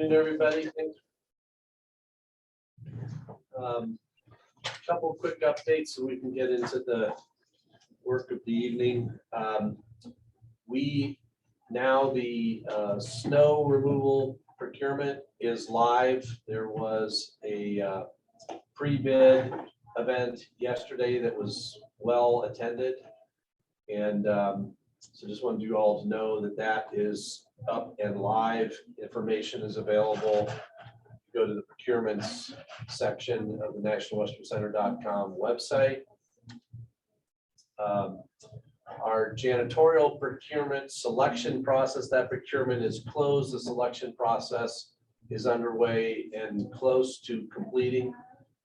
Good afternoon, everybody. Couple quick updates so we can get into the work of the evening. The snow removal procurement is live. There was a pre-bid event yesterday that was well attended. And so just wanted you all to know that that is up and live. Information is available. Go to the procurements section of the nationalwesternCenter.com website. Our janitorial procurement selection process, that procurement is closed. The selection process is underway and close to completing.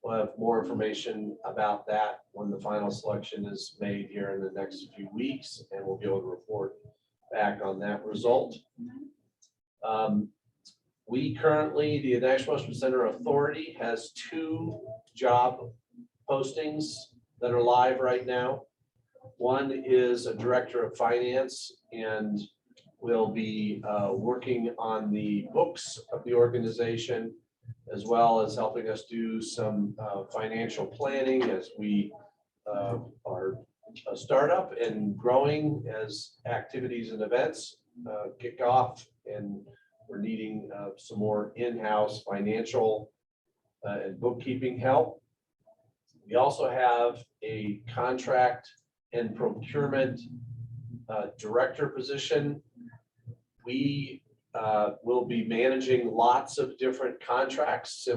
We'll have more information about that when the final selection is made here in the next few weeks, and we'll be able to report back on that result. We currently, the National Western Center Authority, has 2 job postings that are live right now. One is a director of finance, and will be working on the books of the organization, as well as helping us do some financial planning as we are a startup and growing as activities and events kick off, and we're needing some more in-house financial and bookkeeping help. We also have a contract and procurement director position. We will be managing lots of different contracts,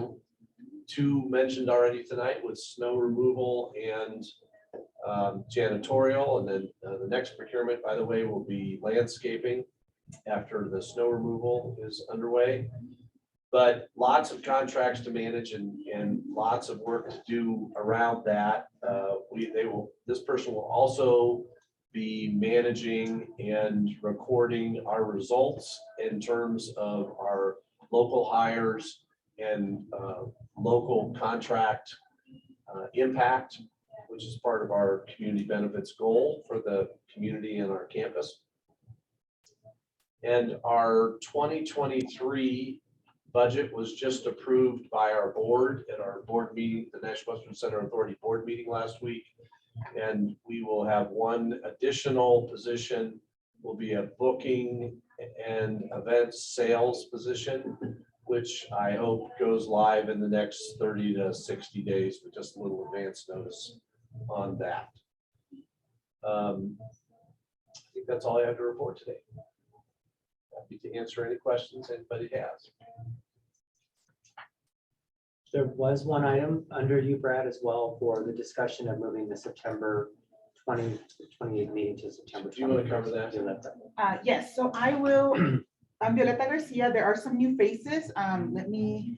2 mentioned already tonight with snow removal and janitorial, and then the next procurement, by the way, will be landscaping after the snow removal is underway. But lots of contracts to manage and lots of work to do around that. This person will also be managing and recording our results in terms of our local hires and local contract impact, which is part of our community benefits goal for the community and our campus. And our 2023 budget was just approved by our board at our board meeting, the National Western Center Authority board meeting last week. And we will have 1 additional position, will be a booking and events sales position, which I hope goes live in the next 30 to 60 days with just a little advance notice on that. I think that's all I have to report today. Happy to answer any questions anybody has. There was one item under you, Brad, as well, for the discussion of moving the September 28th meeting to September 20th. Do you want to cover that? Yes, so I will. I'm Violeta Garcia. There are some new faces. Let me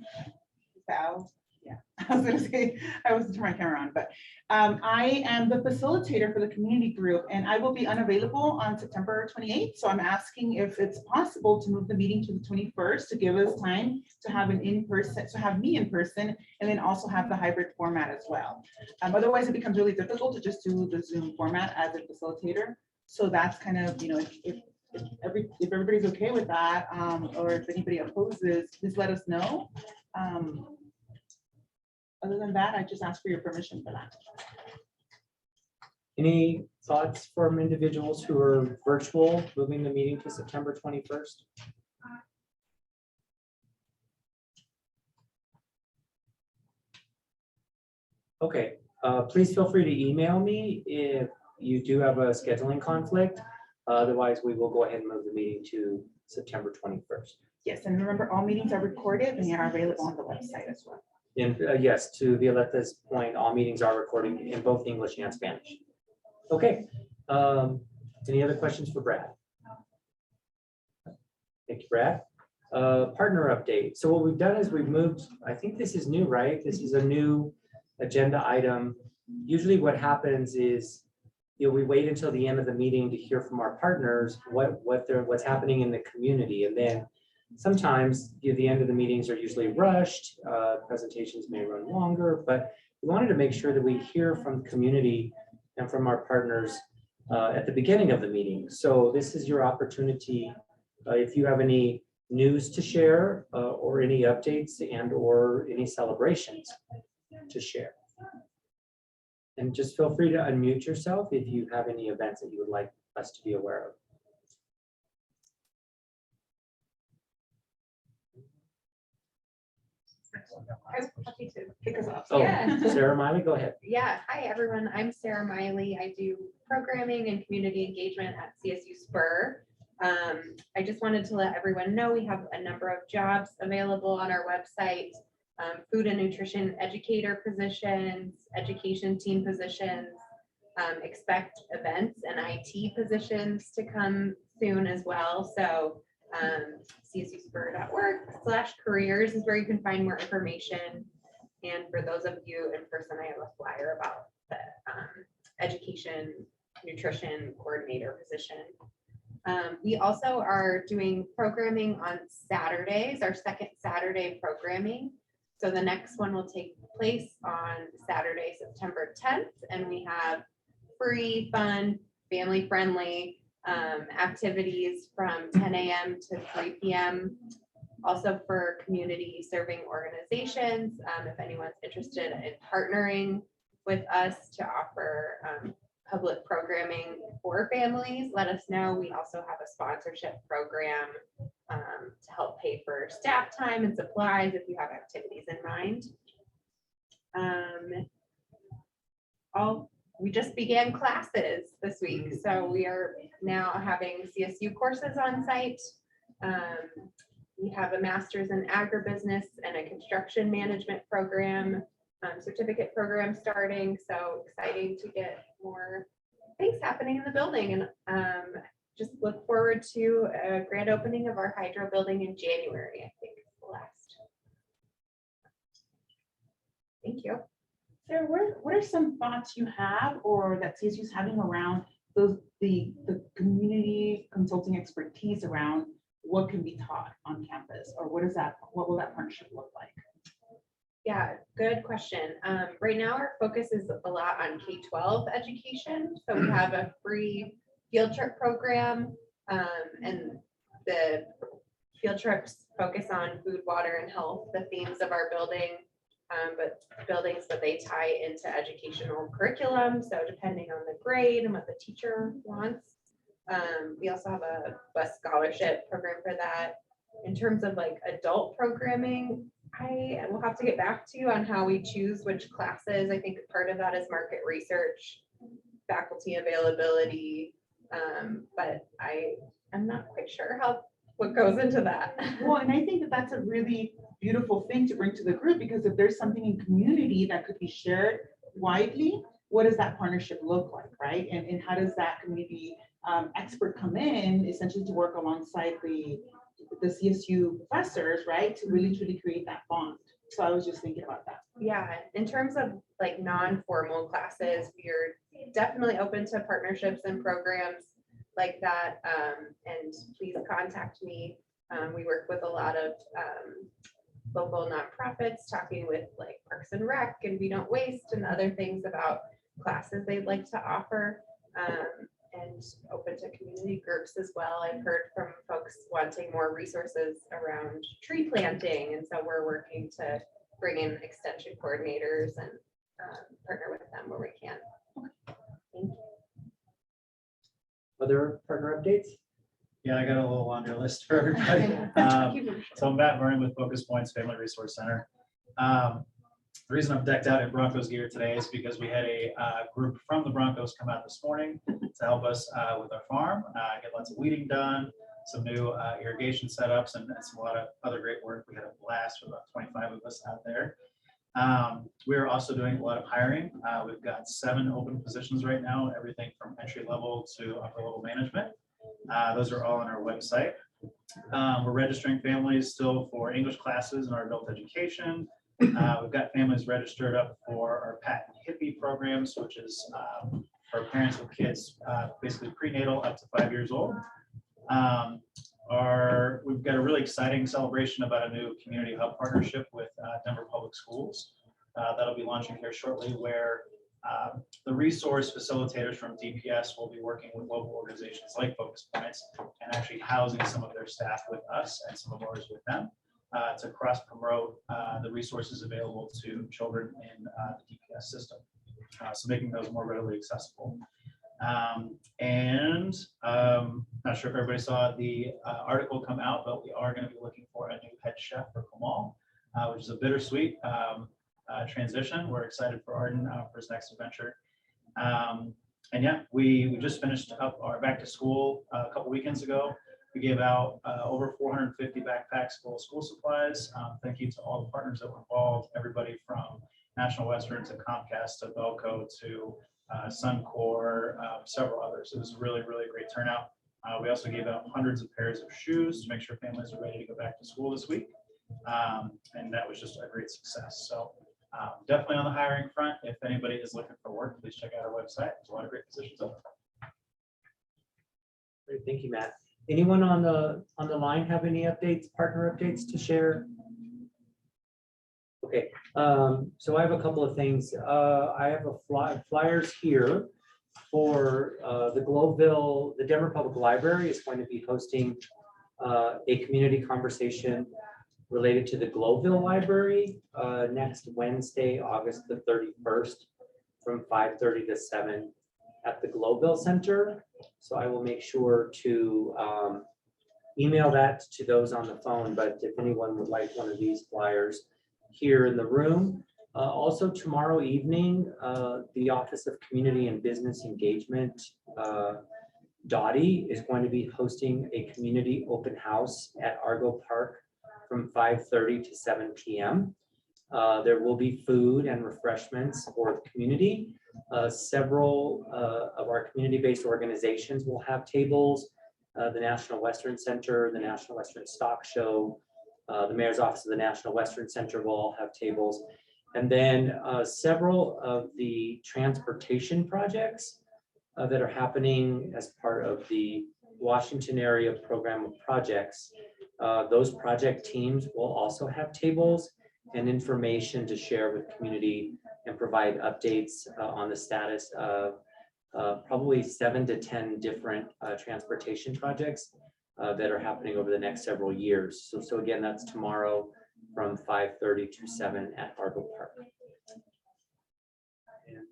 bow. Yeah, I was gonna say, I was turning my camera on, but I am the facilitator for the community group, and I will be unavailable on September 28th. So I'm asking if it's possible to move the meeting to the 21st to give us time to have an in-person, to have me in person, and then also have the hybrid format as well. Otherwise, it becomes really difficult to just do the Zoom format as a facilitator. So that's kind of, if everybody's okay with that, or if anybody opposes, please let us know. Other than that, I just ask for your permission for that. Any thoughts from individuals who are virtual, moving the meeting to September 21st? Okay, please feel free to email me if you do have a scheduling conflict. Otherwise, we will go ahead and move the meeting to September 21st. Yes, and remember, all meetings are recorded and they are available on the website as well. And yes, to Violeta's point, all meetings are recorded in both English and Spanish. Okay. Any other questions for Brad? Thank you, Brad. Partner update. So what we've done is we've moved, I think this is new, right? This is a new agenda item. Usually what happens is, we wait until the end of the meeting to hear from our partners what's happening in the community, and then sometimes the end of the meetings are usually rushed. Presentations may run longer, but we wanted to make sure that we hear from the community and from our partners at the beginning of the meeting. So this is your opportunity. If you have any news to share or any updates and or any celebrations to share. And just feel free to unmute yourself if you have any events that you would like us to be aware of. I'm happy to. Kick us off. Oh, Yeah. Sarah Miley, go ahead. Yeah, hi everyone. I'm Sarah Miley. I do programming and community engagement at CSU Spur. I just wanted to let everyone know we have a number of jobs available on our website. Food and nutrition educator positions, education team positions, expect events and IT positions to come soon as well. So csuspur.org/careers is where you can find more information. And for those of you in person, I have a flyer about the education nutrition coordinator position. We also are doing programming on Saturdays, our second Saturday programming. So the next one will take place on Saturday, September 10th, and we have free, fun, family-friendly activities from 10 a.m. to 3 p.m. Also for community serving organizations, if anyone's interested in partnering with us to offer public programming for families, let us know. We also have a sponsorship program to help pay for staff time and supplies if you have activities in mind. We just began classes this week, so we are now having CSU courses on site. We have a master's in agribusiness and a construction management program, certificate program starting. So exciting to get more things happening in the building, and just look forward to a grand opening of our hydro building in January, I think is the last. Thank you. Sarah, what are some thoughts you have or that CSU is having around the community consulting expertise around what can be taught on campus, or what will that partnership look like? Yeah, good question. Right now, our focus is a lot on K-12 education. So we have a free field trip program, and the field trips focus on food, water, and health, the themes of our building, but they tie into educational curriculum. So depending on the grade and what the teacher wants. We also have a bus scholarship program for that. In terms of like adult programming, I will have to get back to you on how we choose which classes. I think part of that is market research, faculty availability, but I'm not quite sure what goes into that. Well, and I think that that's a really beautiful thing to bring to the group, because if there's something in community that could be shared widely, what does that partnership look like, right? And how does that community expert come in essentially to work alongside the CSU professors, right, to really truly create that bond? So I was just thinking about that. Yeah, in terms of like non-formal classes, we're definitely open to partnerships and programs like that. And please contact me. We work with a lot of local nonprofits, talking with like Parks and Rec and We Don't Waste and other things about classes they'd like to offer. And open to community groups as well. I've heard from folks wanting more resources around tree planting, and so we're working to bring in extension coordinators and partner with them where we can. Thank you. Other partner updates? Yeah, I got a little laundry list for everybody. So I'm Matt Vernon with Focus Points Family Resource Center. The reason I'm decked out in Broncos gear today is because we had a group from the Broncos come out this morning to help us with our farm, get lots of weeding done, some new irrigation setups, and a lot of other great work. We had a blast with about 25 of us out there. We're also doing a lot of hiring. We've got 7 open positions right now, everything from entry level to upper level management. Those are all on our website. We're registering families still for English classes in our adult education. We've got families registered up for our PAT and HIPPY programs, which is for parents with kids basically prenatal up to 5 years old. We've got a really exciting celebration about a new community hub partnership with Denver Public Schools. That'll be launching here shortly, where The resource facilitators from DPS will be working with local organizations like Focus Points and actually housing some of their staff with us and some of ours with them to cross promote the resources available to children in the DPS system. So making those more readily accessible. Not sure if everybody saw the article come out, but we are going to be looking for a new head chef for Kamal, which is a bittersweet transition. We're excited for Arden for his next adventure. And yeah, we just finished up our back to school a couple weekends ago. We gave out over 450 backpacks full of school supplies. Thank you to all the partners that were involved, everybody from National Western to Comcast to Belco to Suncor, several others. It was really, really great turnout. We also gave out hundreds of pairs of shoes to make sure families are ready to go back to school this week. And that was just a great success. So definitely on the hiring front, if anybody is looking for work, please check out our website. There's a lot of great positions open. Great, thank you, Matt. Anyone on the line have any updates, partner updates to share? Okay, so I have a couple of things. I have flyers here for the Globeville, the Denver Public Library is going to be hosting a community conversation related to the Globeville Library next Wednesday, August the 31st, from 5:30 to 7 at the Globeville Center. So I will make sure to email that to those on the phone, but if anyone would like one of these flyers here in the room. Also tomorrow evening, the Office of Community and Business Engagement, Dottie, is going to be hosting a community open house at Argo Park from 5:30 to 7 p.m. There will be food and refreshments for the community. Several of our community-based organizations will have tables. The National Western Center, the National Western Stock Show, the Mayor's Office of the National Western Center will all have tables. And then several of the transportation projects that are happening as part of the Washington area program of projects. Those project teams will also have tables and information to share with community and provide updates on the status of probably 7 to 10 different transportation projects that are happening over the next several years. So again, that's tomorrow from 5:30 to 7 at Argo Park. And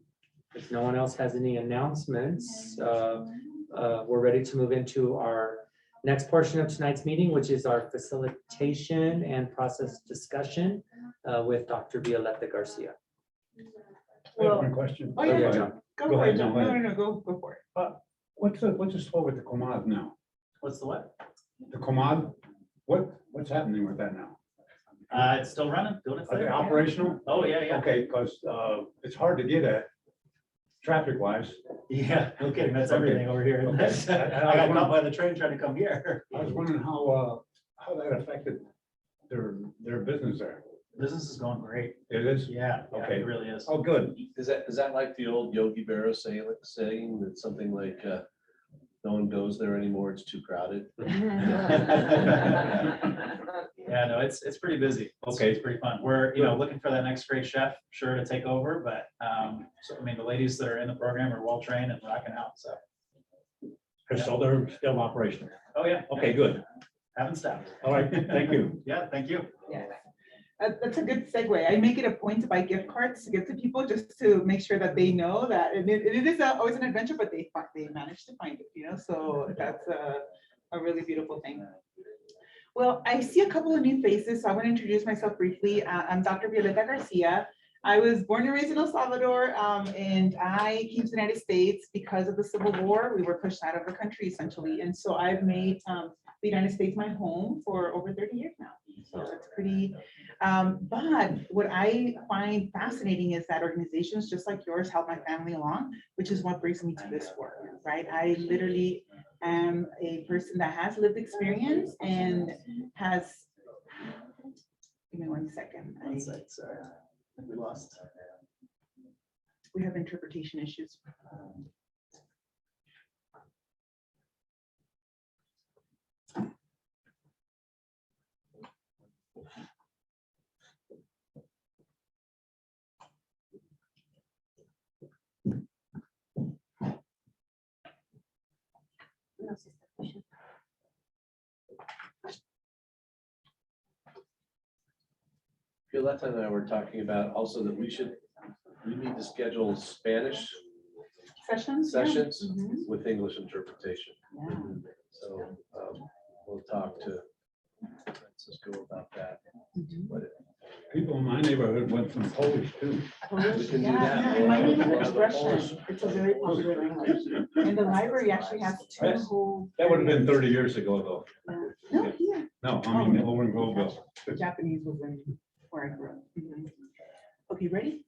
if no one else has any announcements, we're ready to move into our next portion of tonight's meeting, which is our facilitation and process discussion with Dr. Violeta Garcia. I have one question. Oh, yeah. John. Go Go for ahead, it, John. go No, ahead. no, no, go for it. What's the score with the Comad now? What's the what? The Comad, what's happening with that now? It's still running, doing its Are thing. they operational? Oh, yeah, yeah. Okay, because it's hard to get at traffic wise. Yeah, no kidding. That's everything over here. Okay. I got caught by the train trying to come here. I was wondering how that affected their business there. Business is going great. It is? Yeah, yeah, Okay. it really is. Oh, good. Is that like the old Yogi Berra saying that something like, no one goes there anymore, it's too crowded? Yeah, no, it's pretty busy. Okay. It's pretty fun. We're, looking for that next great chef, sure to take over, but, so, I mean, the ladies that are in the program are well trained and rocking out, so. So they're still operational. Oh, yeah. Okay, good. Haven't stopped. All right, thank you. Yeah, thank you. Yeah. That's a good segue. I make it a point to buy gift cards to give to people just to make sure that they know that and it is always an adventure, but they manage to find it, so that's a really beautiful thing. Well, I see a couple of new faces, so I want to introduce myself briefly. I'm Dr. Violeta Garcia. I was born and raised in El Salvador, and I came to the United States because of the Civil War. We were pushed out of the country essentially, and so I've made the United States my home for over 30 years now. So it's pretty, but what I find fascinating is that organizations just like yours help my family along, which is what brings me to this work, right? I literally am a person that has lived experience and has, give me 1 second. One sec, sorry. We lost. We have interpretation issues. Violeta and I were talking about also that we need to schedule Spanish Sessions? sessions Mhm. with English interpretation. Yeah. So we'll talk to Francisco about that. Mhm. But People in my neighborhood went from Polish too. We can do Yeah, that. yeah, in my We'll neighborhood, have a Polish- Russian, it's a very popular language. And the library actually has two Yes. whole. That would have been 30 years ago though. No, here, No, I mean, over in Globeville. the Japanese was in where I grew up. Mhm. Okay, ready?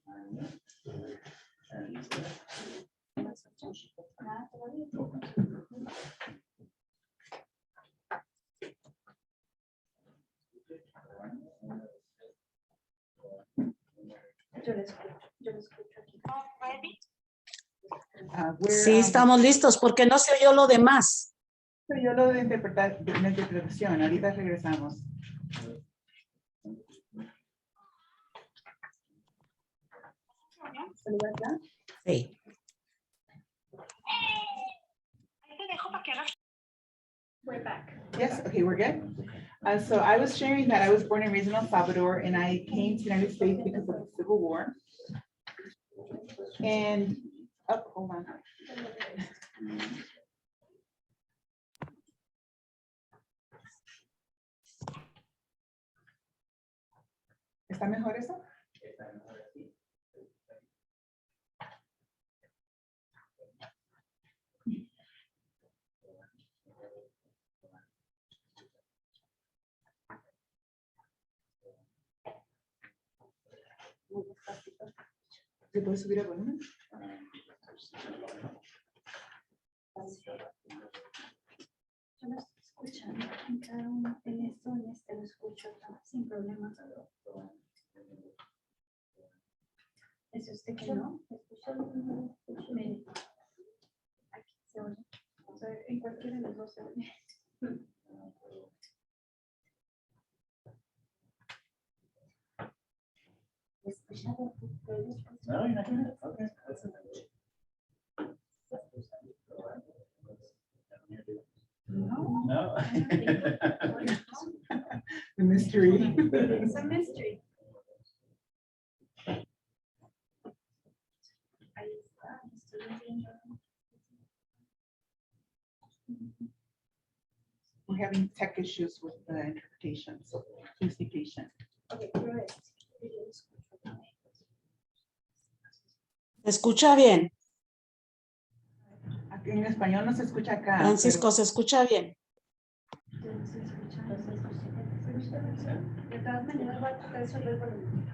Sí, estamos listos, porque no se oyó lo demás. Yo lo de interpretar, de una interpretación, ahorita regresamos. Sí. We're back. Yes, okay, we're good. So I was sharing that I was born and raised in El Salvador and I came to the United States because of the Civil War. And, oh, hold on. ¿Está mejor eso? ¿Se puede subir el volumen? Yo lo estoy escuchando en cada uno, en esto, en este lo escucho sin problema. ¿Es usted que no? ¿Escucha? Mire, aquí se oye. O sea, en cualquiera de los dos se oye. ¿Escuchado? No, you're not doing it. Okay. That's it. No. No. The mystery. It's a mystery. Ahí está, estoy viendo. We're having tech issues with the interpretation, so please be patient. Ok, pero es. Yo lo escucho también. ¿Se escucha bien? Aquí en español no se escucha acá. Francisco, ¿se escucha bien? Yo no estoy escuchando, se escucha. De todas maneras, va a tocar sobre el volumen.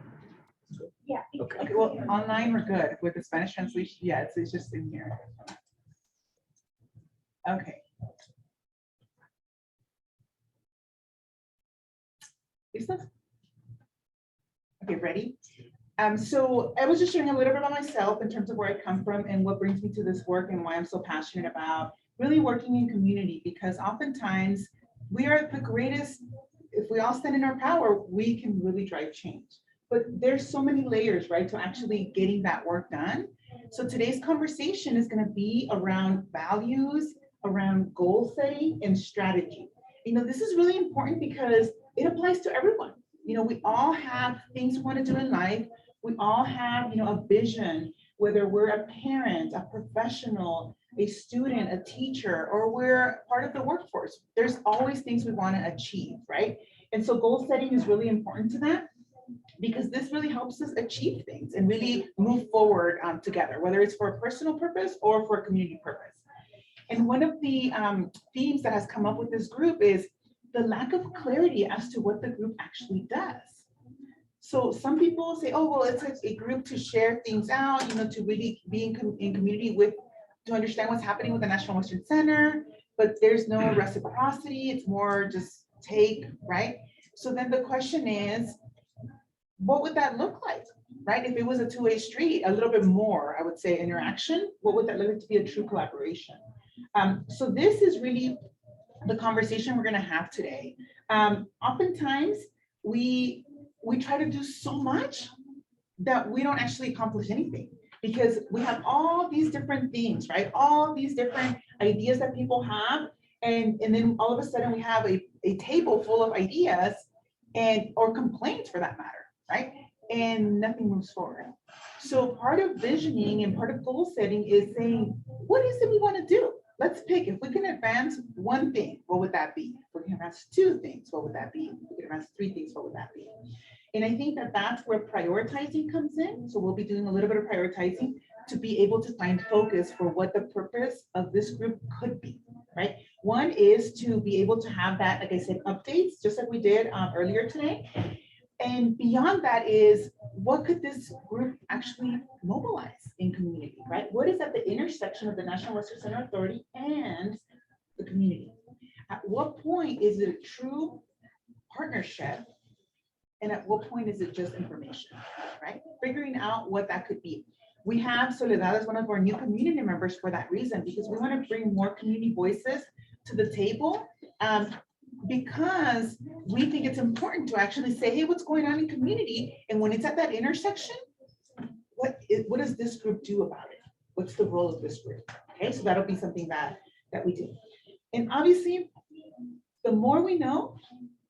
Yeah. Okay, well, online we're good. With the Spanish translation, yeah, it's just in here. Okay. ¿Listos? Okay, ready? So I was just sharing a little bit about myself in terms of where I come from and what brings me to this work and why I'm so passionate about really working in community, because oftentimes we are the greatest, if we all stand in our power, we can really drive change. But there's so many layers, right, to actually getting that work done. So today's conversation is going to be around values, around goal setting and strategy. You know, this is really important because it applies to everyone. You know, we all have things we want to do in life. We all have, you know, a vision, whether we're a parent, a professional, a student, a teacher, or we're part of the workforce. There's always things we want to achieve, right? And so goal setting is really important to that, because this really helps us achieve things and really move forward together, whether it's for a personal purpose or for a community purpose. And one of the themes that has come up with this group is the lack of clarity as to what the group actually does. So some people say, oh, well, it's a group to share things out, you know, to really be in community with, to understand what's happening with the National Western Center, but there's no reciprocity. It's more just take, right? So then the question is, what would that look like, right? If it was a two-way street, a little bit more, I would say, interaction, what would that look like to be a true collaboration? So this is really the conversation we're gonna have today. Oftentimes, we try to do so much that we don't actually accomplish anything, because we have all these different themes, right? All these different ideas that people have, and then all of a sudden we have a table full of ideas or complaints for that matter. right? And nothing moves forward. So part of visioning and part of goal setting is saying, what is it we want to do? Let's pick, if we can advance one thing, what would that be? If we can advance two things, what would that be? If we can advance three things, what would that be? And I think that that's where prioritizing comes in. So we'll be doing a little bit of prioritizing to be able to find focus for what the purpose of this group could be, right? One is to be able to have that, like I said, updates, just like we did earlier today. And beyond that is, what could this group actually mobilize in community, right? What is at the intersection of the National Resource Center Authority and the community? At what point is it a true partnership? And at what point is it just information, right? Figuring out what that could be. We have Soledad as one of our new community members for that reason, because we want to bring more community voices to the table. Because we think it's important to actually say, hey, what's going on in community? And when it's at that intersection, what does this group do about it? What's the role of this group? Okay, so that'll be something that we do. And obviously, the more we know,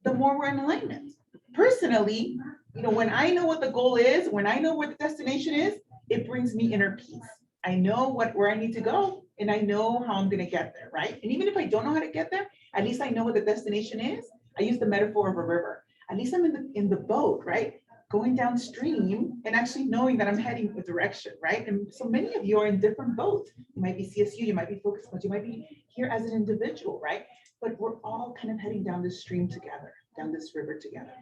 the more we're in alignment. Personally, when I know what the goal is, when I know what the destination is, it brings me inner peace. I know where I need to go, and I know how I'm going to get there, right? And even if I don't know how to get there, at least I know what the destination is. I use the metaphor of a river. At least I'm in the boat, right? Going downstream and actually knowing that I'm heading a direction, right? And so many of you are in different boats. You might be CSU, you might be focused, but you might be here as an individual, right? But we're all kind of heading down this stream together, down this river together.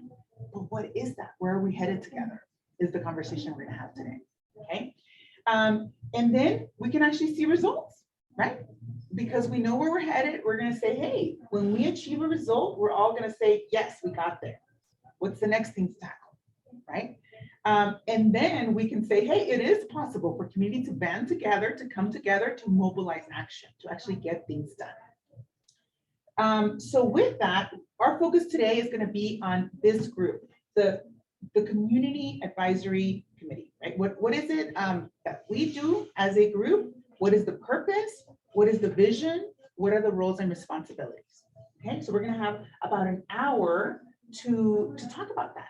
But what is that? Where are we headed together? Is the conversation we're going to have today, okay? And then we can actually see results, right? Because we know where we're headed. We're going to say, hey, when we achieve a result, we're all going to say, yes, we got there. What's the next thing to tackle, right? And then we can say, hey, it is possible for community to band together, to come together, to mobilize action, to actually get things done. So with that, our focus today is going to be on this group, the Community Advisory Committee, right? What is it that we do as a group? What is the purpose? What is the vision? What are the roles and responsibilities? Okay, so we're going to have about an hour to talk about that.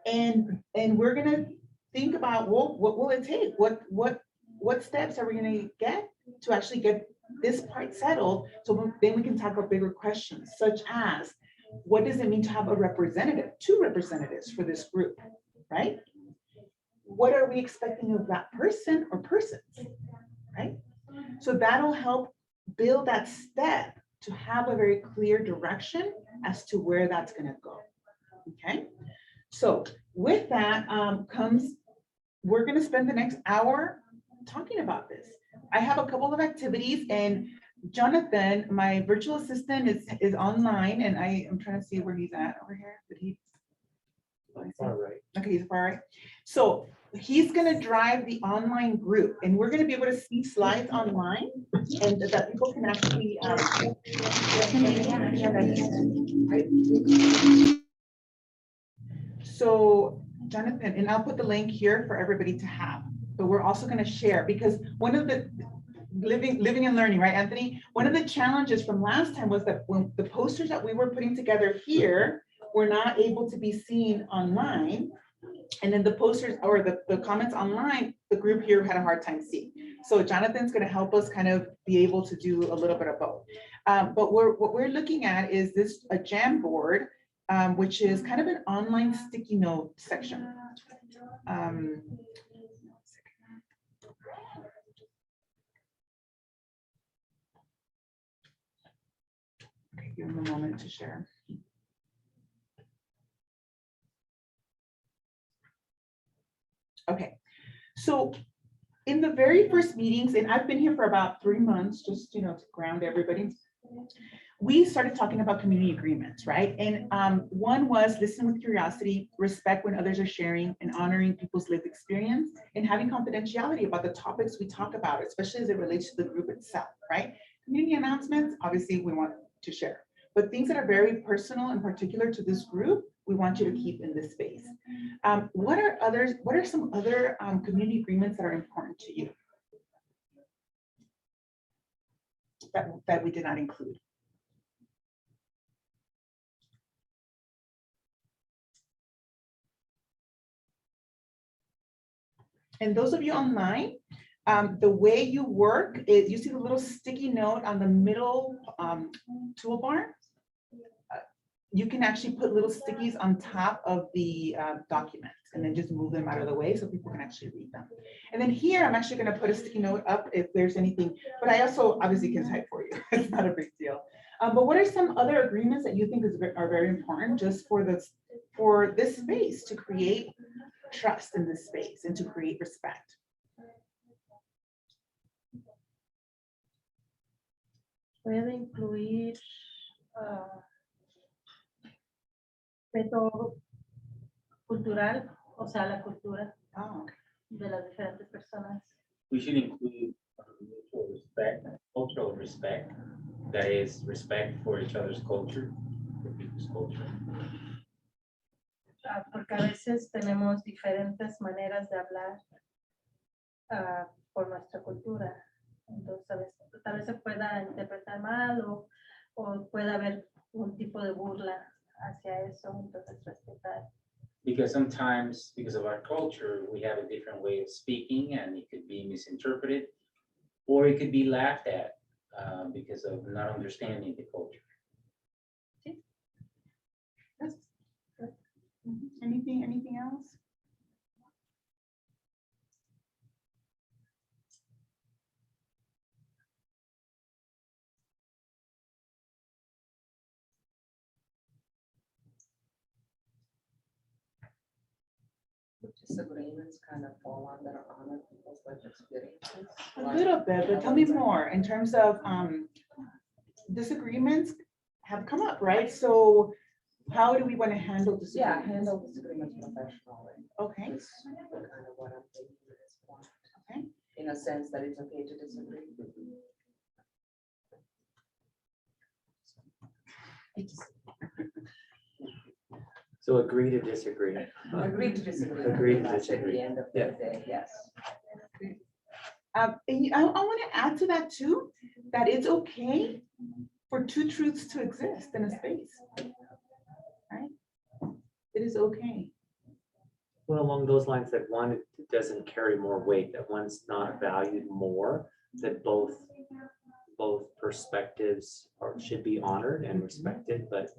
And we're going to think about, well, what will it take? What steps are we going to get to actually get this part settled? So then we can tackle bigger questions, such as, what does it mean to have a representative, 2 representatives for this group, right? What are we expecting of that person or persons, right? So that'll help build that step to have a very clear direction as to where that's going to go. Okay, so with that we're going to spend the next hour talking about this. I have a couple of activities, and Jonathan, my virtual assistant, is online, and I am trying to see where he's at over here. Did he? All right. Okay, he's far right. So he's going to drive the online group, and we're going to be able to see slides online, and that people can actually. So Jonathan, and I'll put the link here for everybody to have, but we're also going to share, because one of the living and learning, right, Anthony? One of the challenges from last time was that when the posters that we were putting together here were not able to be seen online. And then the posters or the comments online, the group here had a hard time seeing. So Jonathan's going to help us kind of be able to do a little bit of both. But what we're looking at is a Jamboard, which is kind of an online sticky note section. Okay, give them a moment to share. Okay, so in the very first meetings, and I've been here for about 3 months, just to ground everybody, we started talking about community agreements, right? And one was listen with curiosity, respect when others are sharing, and honoring people's lived experience, and having confidentiality about the topics we talk about, especially as it relates to the group itself, right? Community announcements, obviously we want to share, but things that are very personal and particular to this group, we want you to keep in this space. What are some other community agreements that are important to you that we did not include? And those of you online, the way you work is you see the little sticky note on the middle toolbar. You can actually put little stickies on top of the documents and then just move them out of the way so people can actually read them. And then here, I'm actually going to put a sticky note up if there's anything, but I also obviously can type for you. It's not a big deal. But what are some other agreements that you think are very important just for this space to create trust in this space and to create respect? Puede incluir método cultural, o sea, la cultura Oh, de las diferentes personas. We should include mutual respect, cultural respect, that is respect for each other's culture, for people's culture. Porque a veces tenemos diferentes maneras de hablar por nuestra cultura. Entonces, tal vez se pueda interpretar mal o pueda haber un tipo de burla hacia eso, entonces respetar. Because sometimes, because of our culture, we have a different way of speaking and it could be misinterpreted, or it could be laughed at because of not understanding the culture. anything else? Disagreements kind of fall under honor people's life experiences. A little bit, but tell me more in terms of disagreements have come up, right? So how do we want to handle Yeah, disagreements? handle disagreements professionally. Okay, Is kind of what I'm thinking at this point. Okay. In a sense that it's okay to disagree. So agree to disagree. Agree to disagree. Agree to At disagree. the end of the day, yes. and I want to add to that too, that it's okay for two truths to exist in a space, right? It is okay. Well, along those lines, that one doesn't carry more weight, that one's not valued more, that both perspectives should be honored and respected, but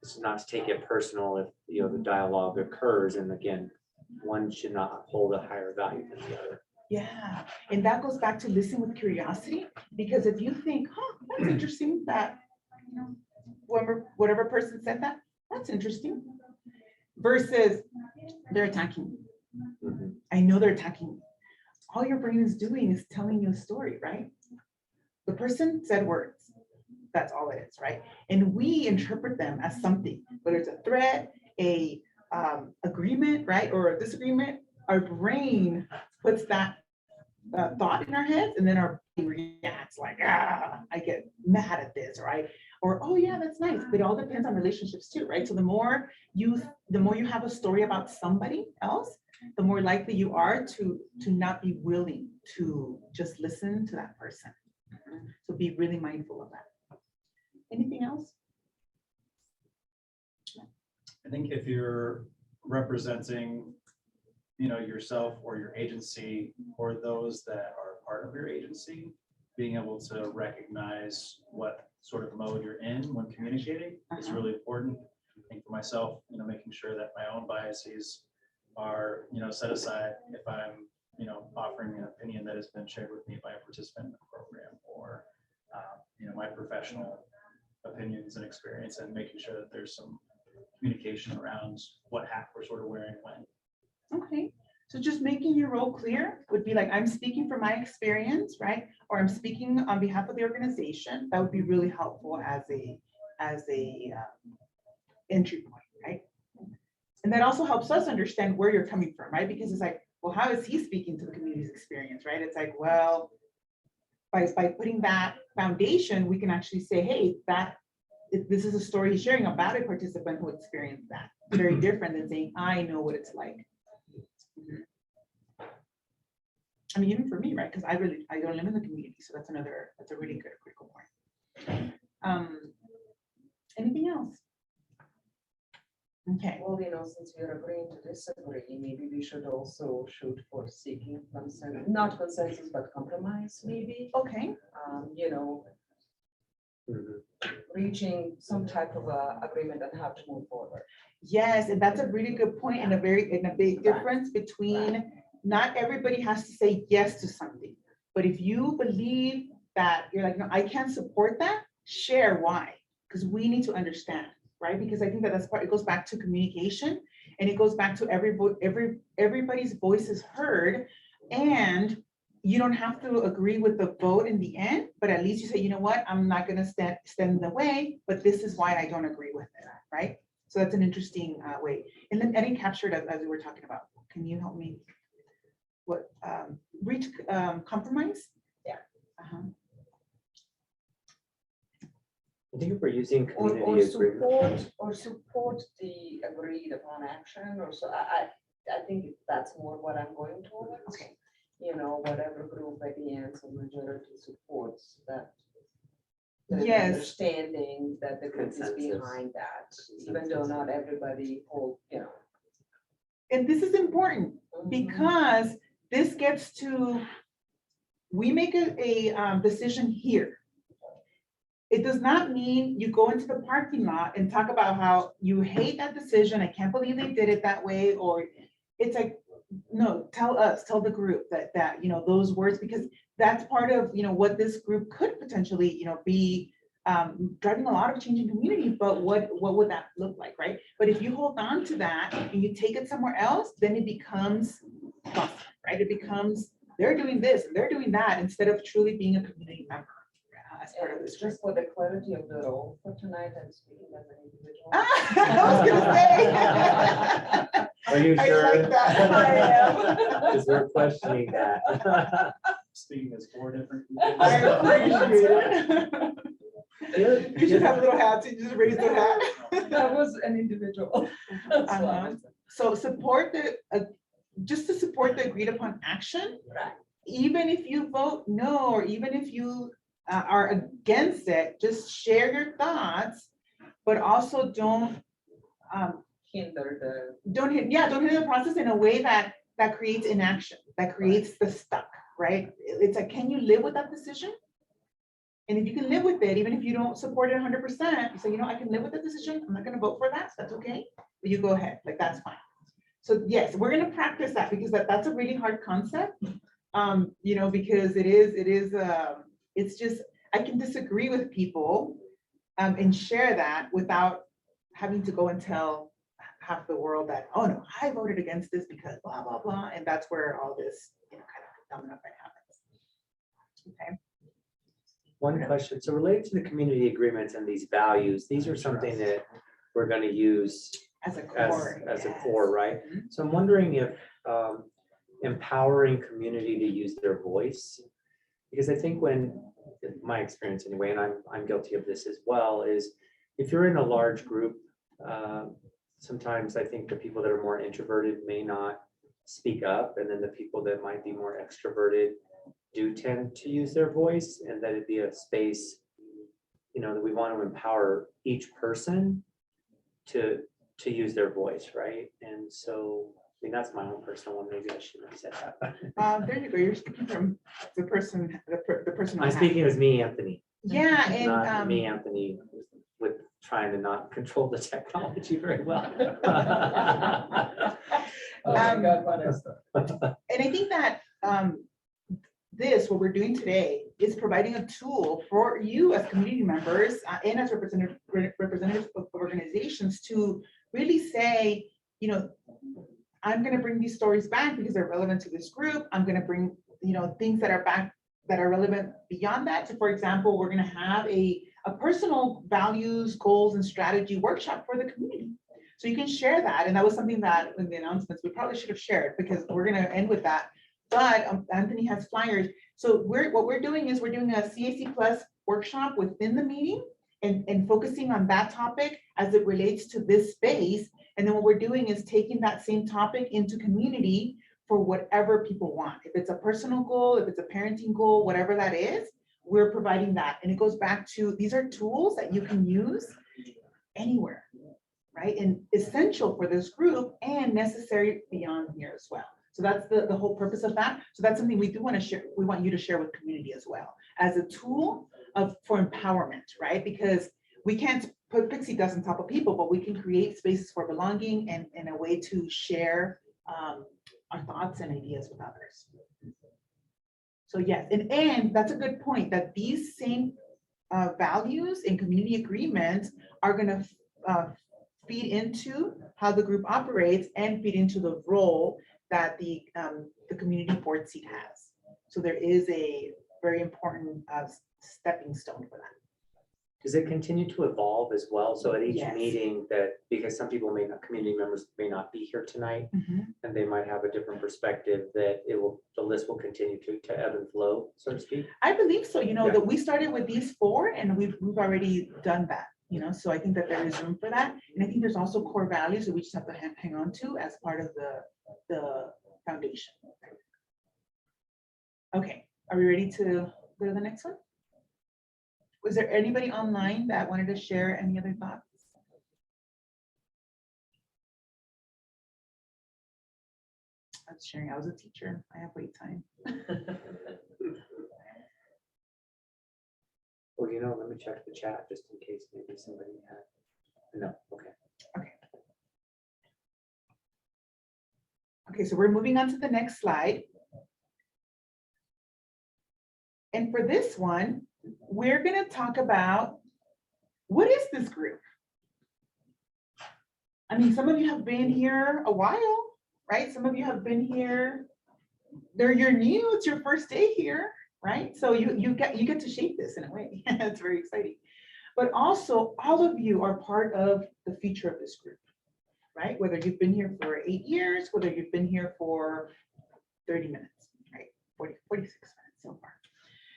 it's not to take it personal if, the dialogue occurs, and again, one should not hold a higher value than the other. Yeah, and that goes back to listen with curiosity, because if you think, that's interesting that, whatever person said that, that's interesting, versus they're attacking me. Mhm. I know they're attacking me. All your brain is doing is telling you a story, right? The person said words. That's all it is, right? And we interpret them as something, whether it's a threat, a agreement, right, or a disagreement. Our brain puts that thought in our heads, and then our brain reacts like, I get mad at this, right? Or, oh yeah, that's nice. But it all depends on relationships too, right? So the more you have a story about somebody else, the more likely you are to not be willing to just listen to that person. So be really mindful of that. Anything else? I think if you're representing, yourself or your agency or those that are part of your agency, being able to recognize what sort of mode you're in when communicating is really important. I think for myself, making sure that my own biases are, set aside if I'm, offering an opinion that has been shared with me by a participant in the program, or, my professional opinions and experience, and making sure that there's some communication around what hat we're sort of wearing when. Okay, so just making your role clear would be like, I'm speaking from my experience, right? Or I'm speaking on behalf of the organization. That would be really helpful as a entry point, right? And that also helps us understand where you're coming from, right? Because it's like, well, how is he speaking to the community's experience, right? It's like, well, by putting that foundation, we can actually say, hey, this is a story he's sharing about a participant who experienced that. Very different than saying, I know what it's like. I mean, even for me, right? Because I don't live in the community, so that's a really good critical point. Anything else? Okay, Well, since we are agreeing to disagree, maybe we should also shoot for seeking consensus, not consensus, but compromise, maybe. okay. Mhm. Reaching some type of a agreement and how to move forward. Yes, and that's a really good point and a big difference between, not everybody has to say yes to something. But if you believe that you're like, no, I can't support that, share why, because we need to understand, right? Because I think that that's part, it goes back to communication, and it goes back to everybody's voice is heard, and you don't have to agree with the vote in the end, but at least you say, you know what, I'm not gonna stand in the way, but this is why I don't agree with it, right? So that's an interesting way. And then I didn't capture it as we were talking about. Can you help me? What, reach compromise? Yeah. Uh-huh. I think if we're using Or community agreement. support the agreed upon action, or so, I think that's more what I'm going towards. Okay. Whatever group at the end, so majority supports that. There's an Yes. understanding that the group is Consensus. behind that, even though not everybody And this is important because this gets to, we make a decision here. It does not mean you go into the parking lot and talk about how you hate that decision. I can't believe they did it that way. Or it's like, no, tell the group that, those words, because that's part of, what this group could potentially, be driving a lot of change in community, but what would that look like, right? But if you hold on to that and you take it somewhere else, then it becomes, right? It becomes, they're doing this and they're doing that, instead of truly being a community member as part of this. just for the clarity of the role for tonight, I'm speaking as an individual. I was gonna say. Are you I sure? like that. I am. Because we're questioning that. Speaking as 4 different people. I appreciate it. You should have little hats, you just raise the hat. That was an individual. Uh-huh. So support just to support the agreed upon action, Right. even if you vote no, or even if you are against it, just share your thoughts, but also don't Hinder hinder the process in a way that creates inaction, that creates the stuck, right? It's like, can you live with that decision? And if you can live with it, even if you don't support it 100%, you say, I can live with the decision. I'm not gonna vote for that. That's okay. But you go ahead, like, that's fine. So yes, we're gonna practice that, because that's a really hard concept. Because it's just, I can disagree with people and share that without having to go and tell half the world that, oh no, I voted against this because blah, blah, blah. And that's where all this, kind of domino effect happens. Okay. One question, so related to the community agreements and these values, these are something that we're going to use As a core. as a yes. core, right? Mhm. So I'm wondering if empowering community to use their voice, because I think when, in my experience anyway, and I'm guilty of this as well, is if you're in a large group, sometimes I think the people that are more introverted may not speak up, and then the people that might be more extroverted do tend to use their voice, and that it'd be a space, that we want to empower each person to use their voice, right? And so, that's my own personal one. Maybe I shouldn't have said that. There you go. You're speaking from the person, the person. I'm speaking as me, Anthony, Yeah, and not me, Anthony, with trying to not control the technology very well. Oh my God, what is that? And I think that what we're doing today is providing a tool for you as community members and as representatives of organizations to really say, I'm going to bring these stories back because they're relevant to this group. I'm going to bring, things that are back that are relevant beyond that. So for example, we're going to have a personal values, goals, and strategy workshop for the community. So you can share that. And that was something that in the announcements, we probably should have shared, because we're going to end with that. But Anthony has flyers. So what we're doing is we're doing a CAC Plus workshop within the meeting and focusing on that topic as it relates to this space. And then what we're doing is taking that same topic into community for whatever people want. If it's a personal goal, if it's a parenting goal, whatever that is, we're providing that. And it goes back to, these are tools that you can use anywhere, right? And essential for this group and necessary beyond here as well. So that's the whole purpose of that. So that's something we do want to share. We want you to share with community as well as a tool for empowerment, right? Because we can't put pixie dust on top of people, but we can create spaces for belonging and a way to share our thoughts and ideas with others. So yes, and that's a good point, that these same values and community agreements are going to feed into how the group operates and feed into the role that the community board seat has. So there is a very important stepping stone for that. Does it continue to evolve as well? So at each Yes. meeting that, because some people may not, community members may not be here tonight, and they might have a different perspective, that the list will continue to ebb and flow, so to speak. I believe so, Yeah. that we started with these 4 and we've already done that, so I think that there is room for that. And I think there's also core values that we just have to hang on to as part of the foundation. Okay, are we ready to go to the next one? Was there anybody online that wanted to share any other thoughts? I was sharing, I was a teacher, I have wait time. Well, let me check the chat just in case maybe somebody had, no, okay. Okay, so we're moving on to the next slide. And for this one, we're going to talk about, what is this group? I mean, some of you have been here a while, right? Some of you have been here, you're new, it's your first day here, right? So you get to shape this in a way. It's very exciting. But also, all of you are part of the future of this group, right? Whether you've been here for 8 years, whether you've been here for 30 minutes, right? 46 minutes so far.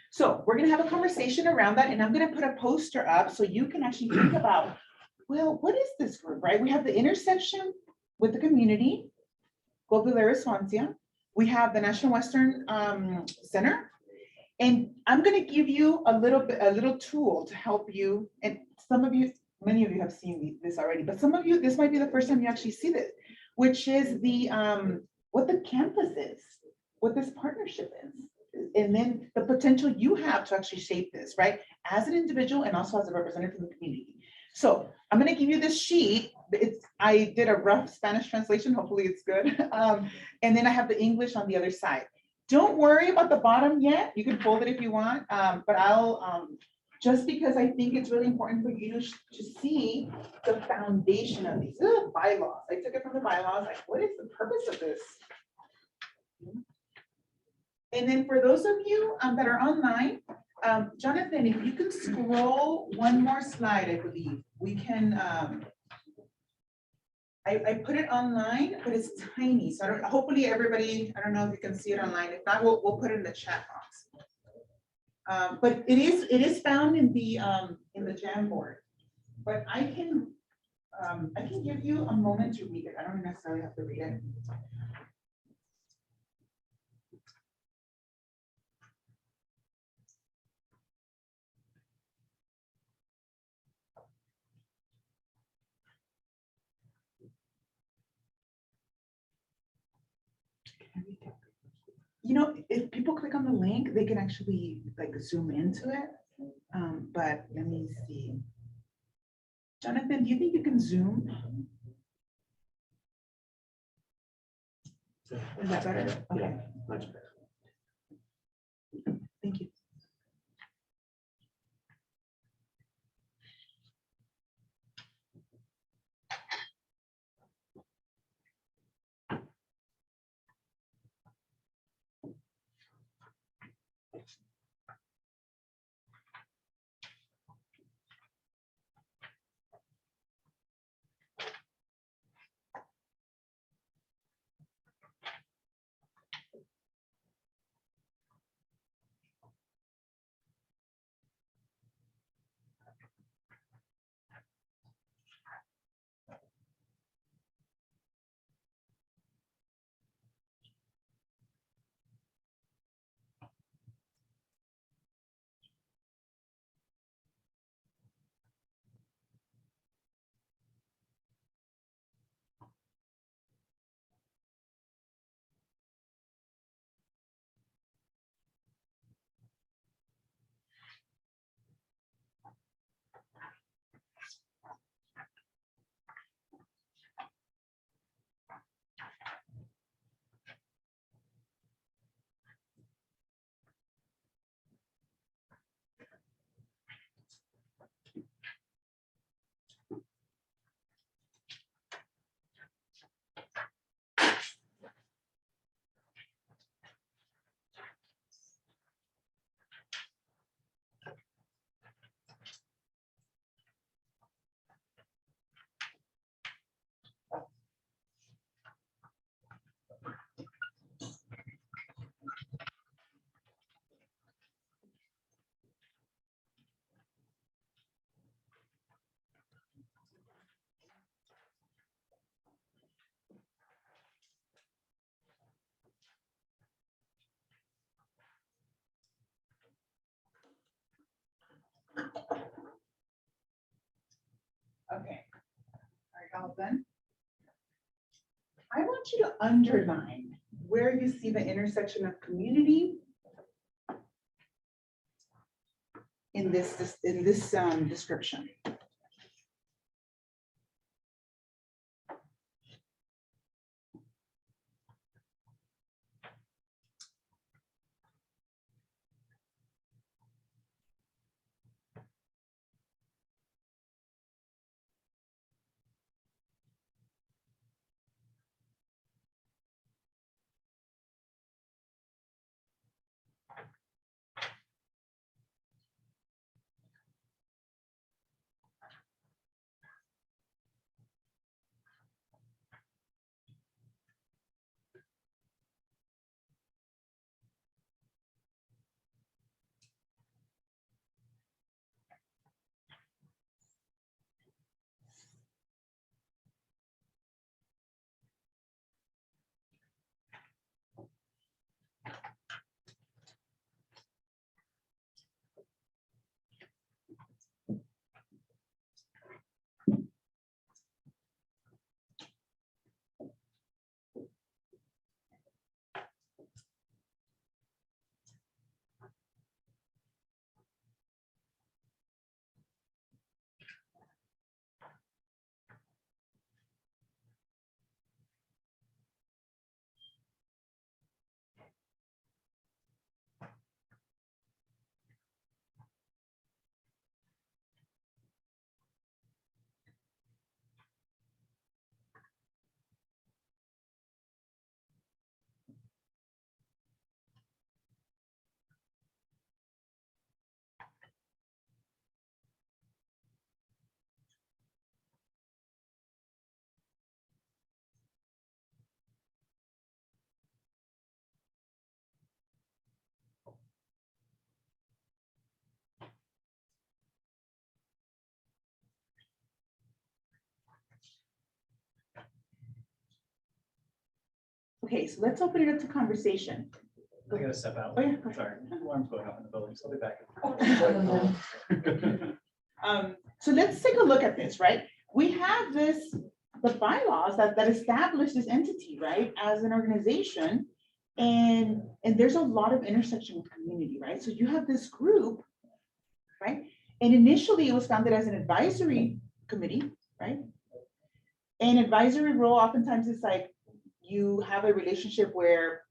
So we're going to have a conversation around that, and I'm going to put a poster up so you can actually think about, well, what is this group, right? We have the intersection with the community, Global Swansea. We have the National Western Center, and I'm going to give you a little tool to help you. And some of you, many of you have seen this already, but some of you, this might be the first time you actually see this, which is the what the campus is, what this partnership is. And then the potential you have to actually shape this, right? As an individual and also as a representative from the community. So I'm going to give you this sheet. I did a rough Spanish translation. Hopefully it's good. And then I have the English on the other side. Don't worry about the bottom yet. You can fold it if you want, but I'll, just because I think it's really important for you to see the foundation of these bylaws. I took it from the bylaws, like, what is the purpose of this? And then for those of you that are online, Jonathan, if you can scroll one more slide, I believe we can. I put it online, but it's tiny, so hopefully everybody. I don't know if you can see it online. If not, we'll put it in the chat box. But it is found in the Jamboard. But I can give you a moment to read it. I don't necessarily have to read it. If people click on the link, they can actually like zoom into it. But let me see. Jonathan, do you think you can zoom? Is that better? Okay, Yeah, much better. thank you. open. I want you to underline where you see the intersection of community in this description. Okay, so let's open it up to conversation. I gotta step out. Oh, yeah, go Sorry, alarm's going off in the building, so I'll be back. So let's take a look at this, right? We have the bylaws that establish this entity, right, as an organization. And there's a lot of intersection with community, right? So you have this group, right? And initially it was founded as an advisory committee, right? And advisory role oftentimes is like, you have a relationship where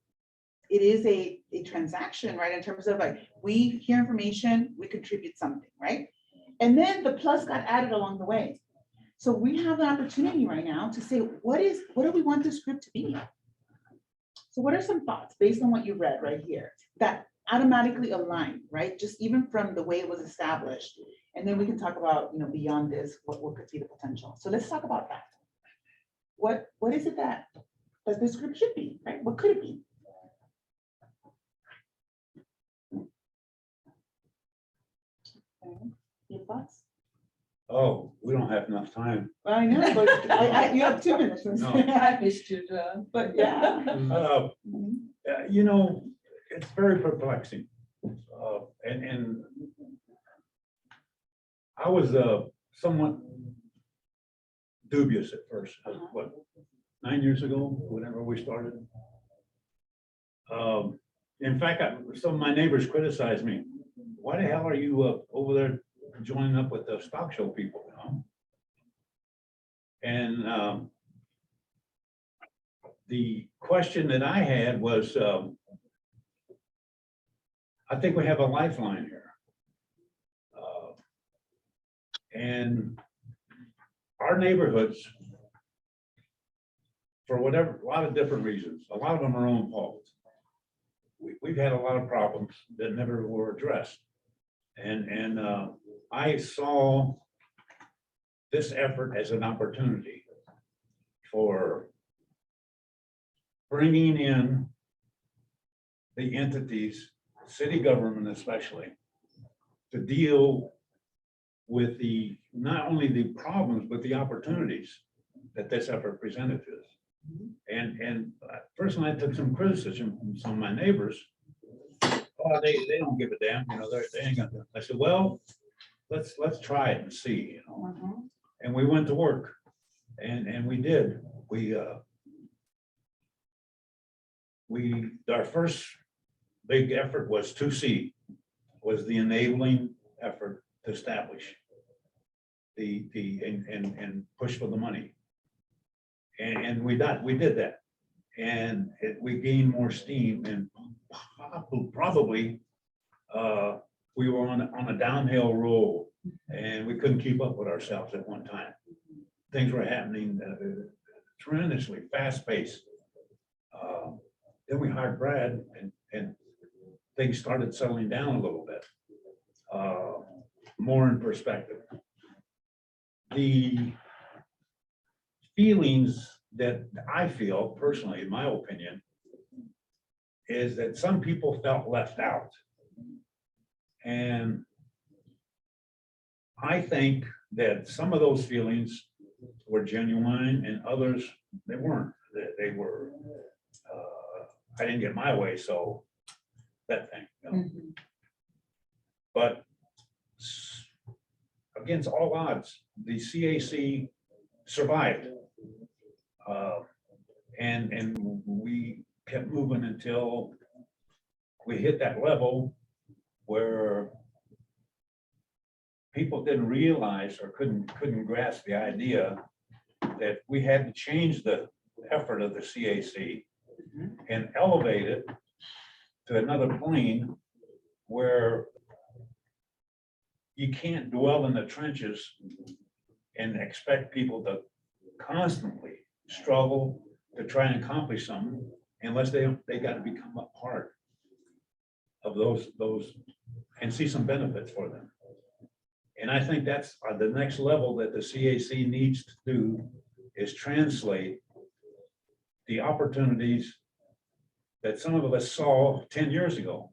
it is a transaction, right? In terms of like, we hear information, we contribute something, right? And then the plus got added along the way. So we have an opportunity right now to say, what do we want this group to be? So what are some thoughts based on what you read right here that automatically align, right? Just even from the way it was established. And then we can talk about, beyond this, what could be the potential. So let's talk about that. What is it that this group should be, right? What could it be? Your thoughts? Oh, we don't have enough time. Well, I know, but you have 2 minutes. No. I missed you, John. But yeah. Mhm. It's very perplexing. And I was somewhat dubious at first, what, 9 years ago, whenever we started. In fact, some of my neighbors criticized me. Why the hell are you over there joining up with the stock show people, And the question that I had was, I think we have a lifeline here. And our neighborhoods, for whatever, a lot of different reasons, a lot of them are own fault. We've had a lot of problems that never were addressed. And I saw this effort as an opportunity for bringing in the entities, city government especially, to deal with not only the problems, but the opportunities that this effort presented to us. And personally, I took some criticism from some of my neighbors. Oh, they don't give a damn, they ain't gonna. I said, well, let's try it and see, And we went to work. And we did. Our first big effort was 2C, was the enabling effort to establish and push for the money. And we did that. And we gained more steam, and probably we were on a downhill roll, and we couldn't keep up with ourselves at one time. Things were happening tremendously fast paced. Then we hired Brad, and things started settling down a little bit, more in perspective. The feelings that I feel personally, in my opinion, is that some people felt left out. And I think that some of those feelings were genuine and others, they weren't. They were, I didn't get my way, so that thing. You know? But against all odds, the CAC survived. And we kept moving until we hit that level where people didn't realize or couldn't grasp the idea that we had to change the effort of the CAC and elevate it to another plane where you can't dwell in the trenches and expect people to constantly struggle to try and accomplish something unless they got to become a part of those and see some benefits for them. And I think that's the next level that the CAC needs to do, is translate the opportunities that some of us saw 10 years ago,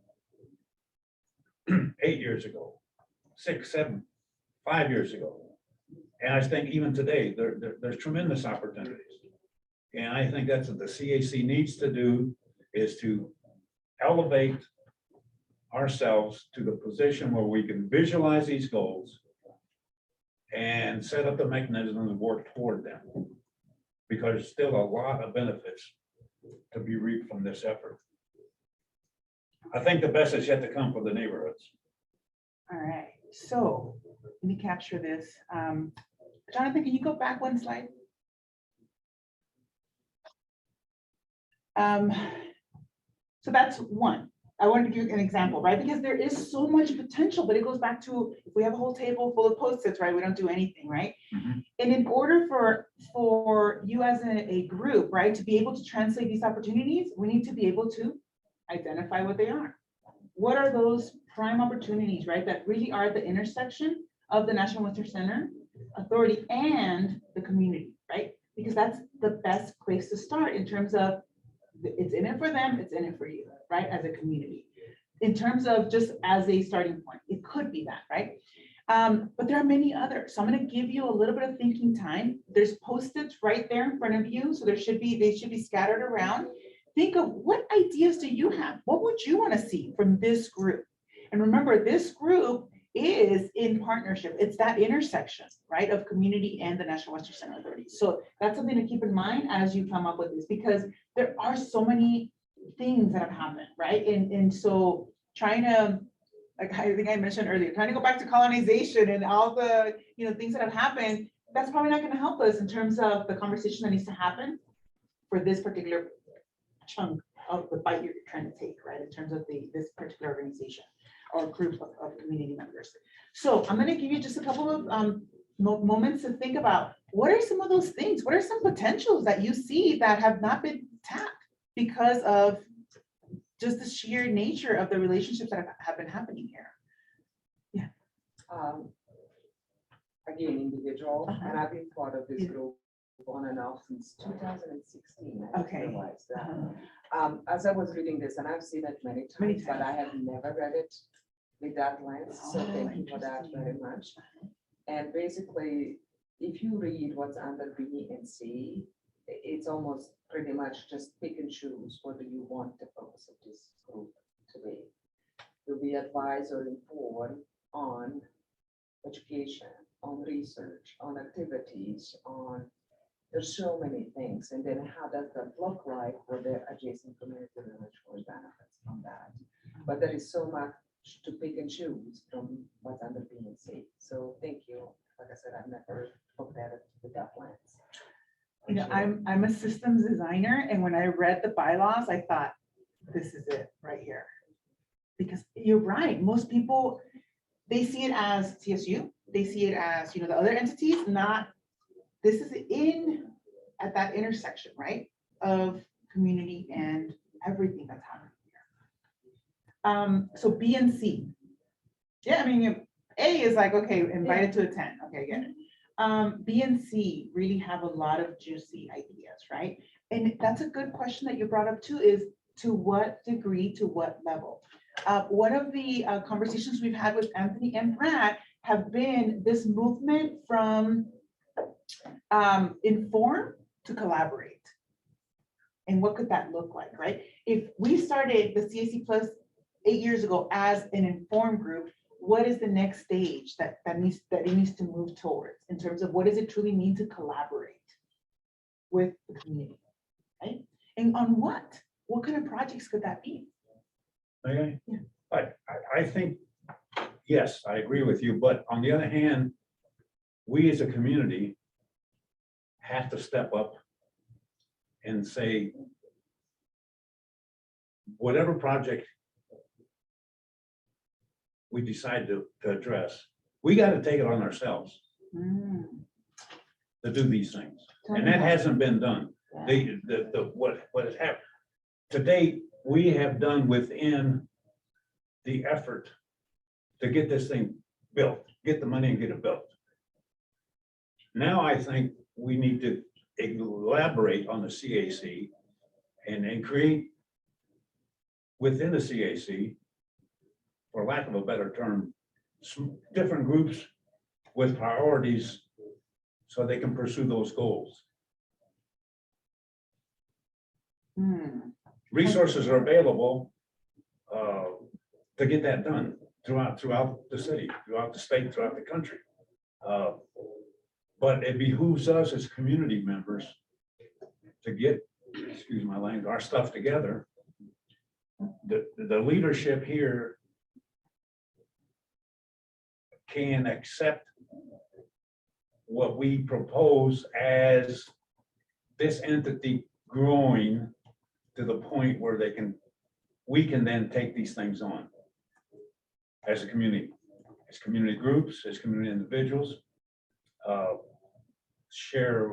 8 years ago, 6, 7, 5 years ago. And I think even today, there's tremendous opportunities. And I think that's what the CAC needs to do, is to elevate ourselves to the position where we can visualize these goals and set up the mechanism to work toward them. Because there's still a lot of benefits to be reaped from this effort. I think the best is yet to come for the neighborhoods. All right, so let me capture this. Jonathan, can you go back one slide? So that's one. I wanted to give you an example, right? Because there is so much potential, but it goes back to, if we have a whole table full of Post-its, right? We don't do anything, right? And in order for you as a group, right, to be able to translate these opportunities, we need to be able to identify what they are. What are those prime opportunities, right, that really are at the intersection of the National Winter Center Authority and the community, right? Because that's the best place to start in terms of it's in it for them, it's in it for you, right, as a community. In terms of just as a starting point, it could be that, right? But there are many others. So I'm going to give you a little bit of thinking time. There's Post-its right there in front of you. So they should be scattered around. Think of what ideas do you have? What would you want to see from this group? And remember, this group is in partnership. It's that intersection, right, of community and the National Western Center Authority. So that's something to keep in mind as you come up with this, because there are so many things that have happened, right? And so trying to, like I think I mentioned earlier, trying to go back to colonization and all the things that have happened, that's probably not going to help us in terms of the conversation that needs to happen for this particular chunk of the bite you're trying to take, right, in terms of this particular organization or group of community members. So I'm going to give you just a couple of moments to think about what are some of those things, what are some potentials that you see that have not been tapped because of just the sheer nature of the relationships that have been happening here. Yeah. Again, individual, and I've been part of this group on and off since 2016. I Okay. realized that. As I was reading this, and I've seen it many times, but I have never read it with that lens. So thank you for that very much. And basically, if you read what's under B and C, it's almost pretty much just pick and choose. What do you want the focus of this group to be? Do we advise or inform on education, on research, on activities, on There's so many things, and then how does that look like for the adjacent community village for benefits from that? But there is so much to pick and choose from what's under BNC. So thank you. Like I said, I've never looked at it with that lens. You know, I'm a systems designer, and when I read the bylaws, I thought, this is it right here. Because you're right, most people, they see it as CSU, they see it as, you know, the other entities, not, this is at that intersection, right? Of community and everything that's happening here. So B and C. Yeah, I mean, A is like, okay, invited to attend, okay, I get it. B and C really have a lot of juicy ideas, right? And that's a good question that you brought up too, is to what degree, to what level? One of the conversations we've had with Anthony and Brad have been this movement from inform to collaborate. And what could that look like, right? If we started the CAC Plus 8 years ago as an informed group, what is the next stage that it needs to move towards in terms of what does it truly mean to collaborate with the community, right? And on what? What kind of projects could that be? Okay, Yeah. but I think, yes, I agree with you, but on the other hand, we as a community have to step up and say, whatever project we decide to address, we got to take it on ourselves to do these things. And that hasn't been done. What has happened to date, we have done within the effort to get this thing built, get the money and get it built. Now I think we need to elaborate on the CAC and create within the CAC, for lack of a better term, some different groups with priorities so they can pursue those goals. Resources are available to get that done throughout the city, throughout the state, throughout the country. But it behooves us as community members to get, excuse my language, our stuff together. The leadership here can accept what we propose as this entity growing to the point where we can then take these things on as a community, as community groups, as community individuals, share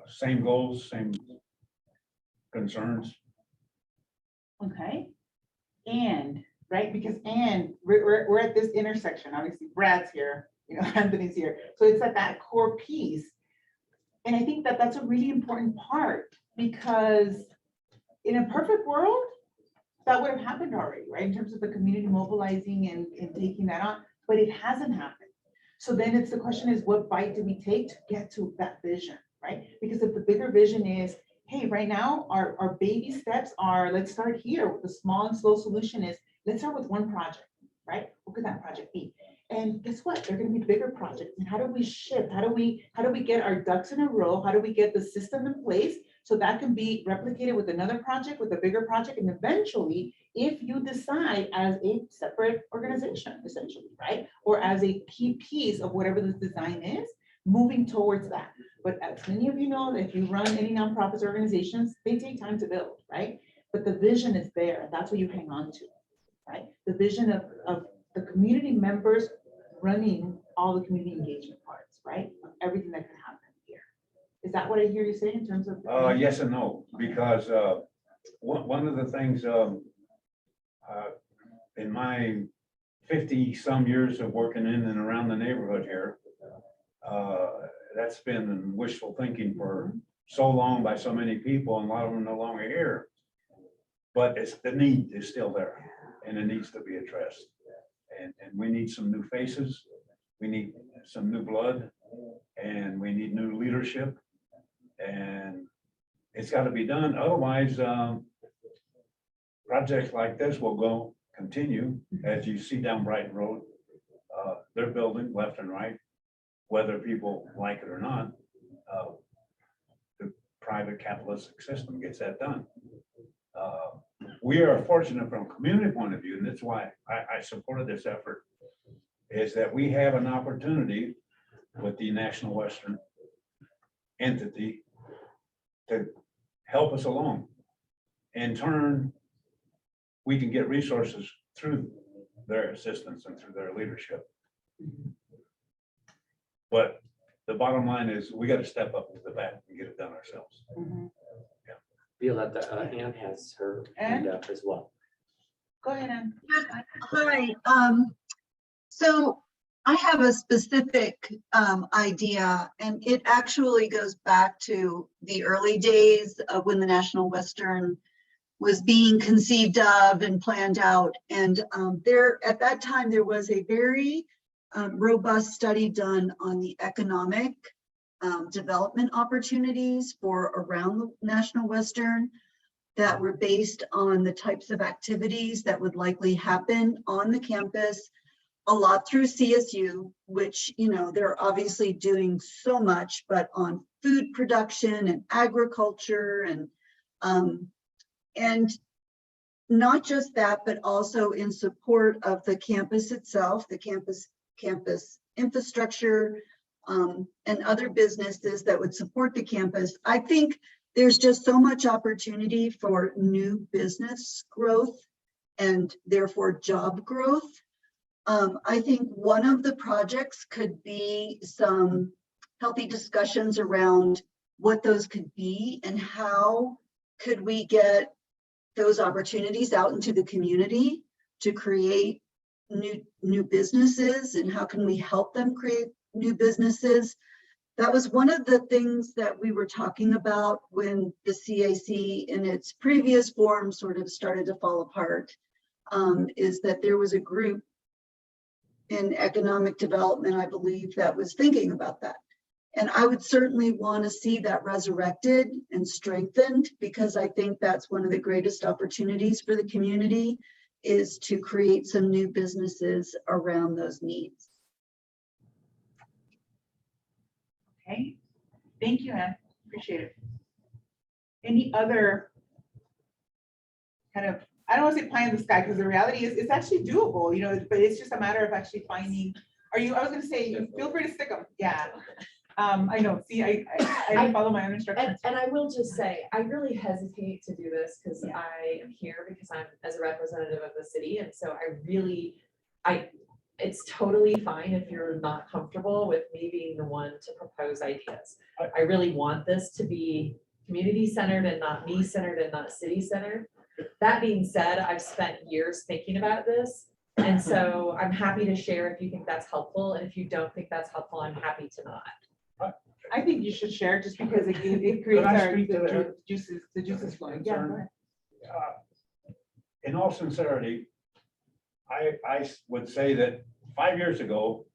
same goals, same concerns. Okay. And, right, because we're at this intersection, obviously Brad's here, you know, Anthony's here. So it's at that core piece. And I think that that's a really important part, because in a perfect world, that would have happened already, right? In terms of the community mobilizing and taking that on, but it hasn't happened. So then it's the question is, what bite do we take to get to that vision, right? Because if the bigger vision is, hey, right now, our baby steps are, let's start here. The small and slow solution is, let's start with one project, right? What could that project be? And guess what? They're going to be bigger projects. And how do we shift? How do we get our ducks in a row? How do we get the system in place so that can be replicated with another project, with a bigger project, and eventually, if you decide as a separate organization, essentially, right? Or as a key piece of whatever this design is, moving towards that. But as many of you know, if you run any nonprofit organizations, they take time to build, right? But the vision is there, and that's what you hang on to, right? The vision of the community members running all the community engagement parts, right? Everything that can happen here. Is that what I hear you say in terms of? Yes and no, because one of the things in my 50-some years of working in and around the neighborhood here, that's been wishful thinking for so long by so many people, and a lot of them no longer here. But the need is still there, and it needs to be addressed. And we need some new faces, we need some new blood, and we need new leadership. And it's got to be done. Otherwise, projects like this will continue, as you see down Brighton Road. They're building left and right, whether people like it or not. the private capitalistic system gets that done. We are fortunate from a community point of view, and that's why I supported this effort, is that we have an opportunity with the National Western entity to help us along. In turn, we can get resources through their assistance and through their leadership. But the bottom line is we got to step up to the bat and get it done ourselves. Mhm. Violeta, Ann has her hand up as well. Go ahead, Ann. Hi, so I have a specific idea, and it actually goes back to the early days of when the National Western was being conceived of and planned out. And at that time, there was a very robust study done on the economic development opportunities for around the National Western that were based on the types of activities that would likely happen on the campus, a lot through CSU, which, you know, they're obviously doing so much, but on food production and agriculture and not just that, but also in support of the campus itself, the campus infrastructure, and other businesses that would support the campus. I think there's just so much opportunity for new business growth and therefore job growth. I think one of the projects could be some healthy discussions around what those could be and how could we get those opportunities out into the community to create new businesses, and how can we help them create new businesses. That was one of the things that we were talking about when the CAC in its previous form sort of started to fall apart, is that there was a group in economic development, I believe, that was thinking about that. And I would certainly want to see that resurrected and strengthened, because I think that's one of the greatest opportunities for the community, is to create some new businesses around those needs. Okay, thank you, Ann. Appreciate it. Any other kind of, I don't want to say pie in the sky, because the reality is it's actually doable, you know, but it's just a matter of actually finding, I was gonna say, you feel free to stick them. Yeah. I know, see, I didn't follow my own instructions. And I will just say, I really hesitate to do this because I am here because I'm as a representative of the city. And so it's totally fine if you're not comfortable with me being the one to propose ideas. I really want this to be community centered and not me centered and not city centered. That being said, I've spent years thinking about this. And so I'm happy to share if you think that's helpful. And if you don't think that's helpful, I'm happy to not. I think you should share, just because it creates the juices flowing. Yeah, go ahead. In all sincerity, I would say that 5 years ago,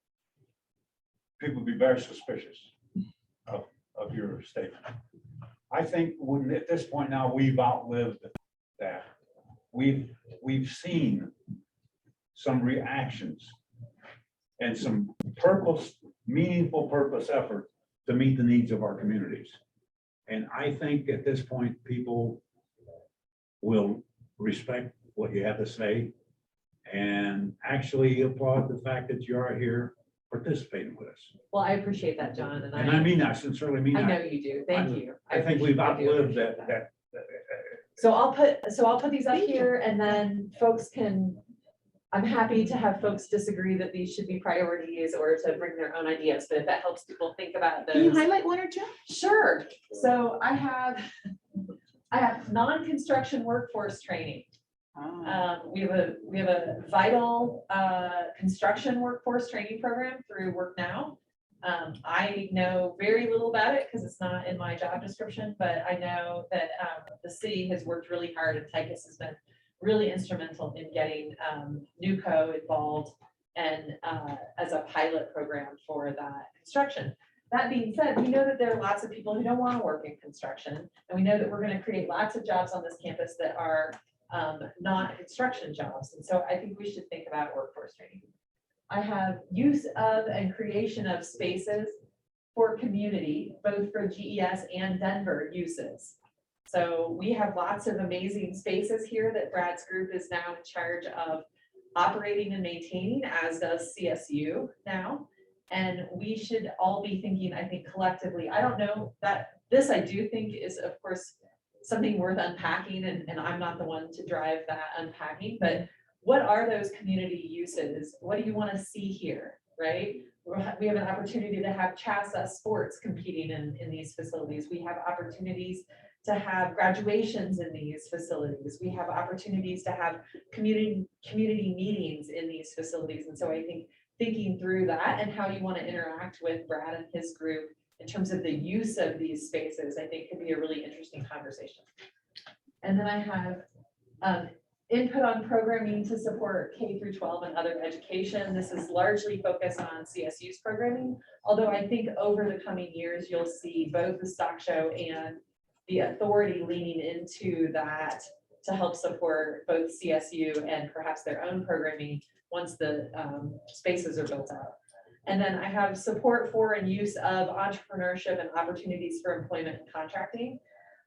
people would be very suspicious of your statement. I think at this point now, we've outlived that. We've seen some reactions and some meaningful purpose effort to meet the needs of our communities. And I think at this point, people will respect what you have to say and actually applaud the fact that you are here participating with us. Well, I appreciate that, John. And I mean, I sincerely mean I that. know you do. Thank you. I think we've outlived that. So I'll put these up here and then folks can, I'm happy to have folks disagree that these should be priorities or to bring their own ideas, but if that helps people think about those. Can you highlight one or two? Sure. So I have non-construction workforce training. We have a vital construction workforce training program through Work Now. I know very little about it because it's not in my job description, but I know that the city has worked really hard and Tychus has been really instrumental in getting NewCo involved and as a pilot program for that construction. That being said, we know that there are lots of people who don't want to work in construction, and we know that we're going to create lots of jobs on this campus that are not construction jobs. And so I think we should think about workforce training. I have use of and creation of spaces for community, both for GES and Denver uses. So we have lots of amazing spaces here that Brad's group is now in charge of operating and maintaining, as does CSU now. And we should all be thinking, I think collectively, I don't know that this I do think is of course something worth unpacking, and I'm not the one to drive that unpacking, but what are those community uses? What do you want to see here, right? We have an opportunity to have CHASA sports competing in these facilities. We have opportunities to have graduations in these facilities. We have opportunities to have community meetings in these facilities. And so I think thinking through that and how you want to interact with Brad and his group in terms of the use of these spaces, I think could be a really interesting conversation. And then I have input on programming to support K through 12 and other education. This is largely focused on CSU's programming, although I think over the coming years, you'll see both the stock show and the authority leaning into that to help support both CSU and perhaps their own programming once the spaces are built out. And then I have support for and use of entrepreneurship and opportunities for employment and contracting.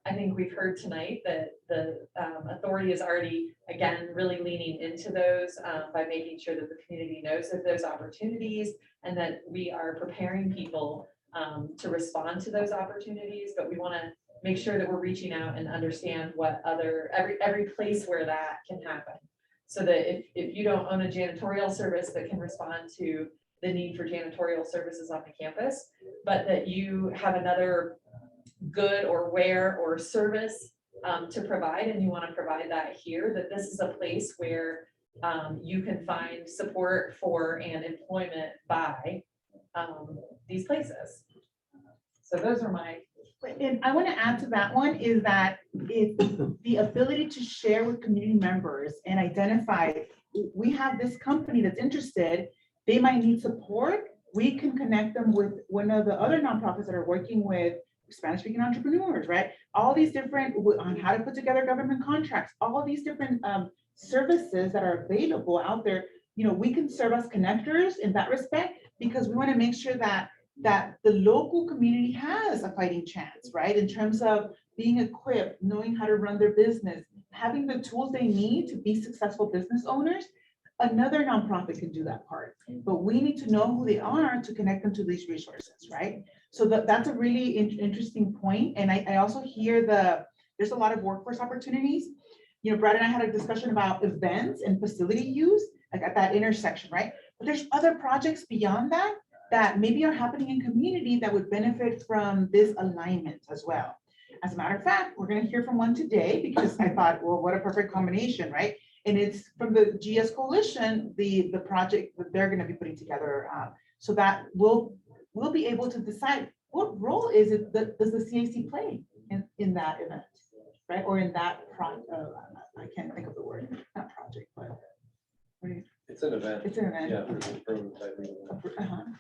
I think we've heard tonight that the authority is already, again, really leaning into those by making sure that the community knows of those opportunities and that we are preparing people to respond to those opportunities. But we want to make sure that we're reaching out and understand what every place where that can happen. So that if you don't own a janitorial service that can respond to the need for janitorial services on the campus, but that you have another good or ware or service to provide, and you want to provide that here, that this is a place where you can find support for and employment by these places. So those are my. And I want to add to that one is that it's the ability to share with community members and identify, we have this company that's interested, they might need support. We can connect them with one of the other nonprofits that are working with Spanish-speaking entrepreneurs, right? All these different, on how to put together government contracts, all these different services that are available out there. You know, we can serve as connectors in that respect, because we want to make sure that the local community has a fighting chance, right? In terms of being equipped, knowing how to run their business, having the tools they need to be successful business owners. Another nonprofit can do that part, but we need to know who they are to connect them to these resources, right? So that's a really interesting point. And I also hear there's a lot of workforce opportunities. You know, Brad and I had a discussion about events and facility use, like at that intersection, right? But there's other projects beyond that maybe are happening in community that would benefit from this alignment as well. As a matter of fact, we're going to hear from one today because I thought, well, what a perfect combination, right? And it's from the GS Coalition, the project that they're going to be putting together, so that we'll be able to decide what role is it that does the CAC play in that event, right? Or in that project. I can't think of the word, not project, but It's an event. it's an event. Yeah, it's a prototyping.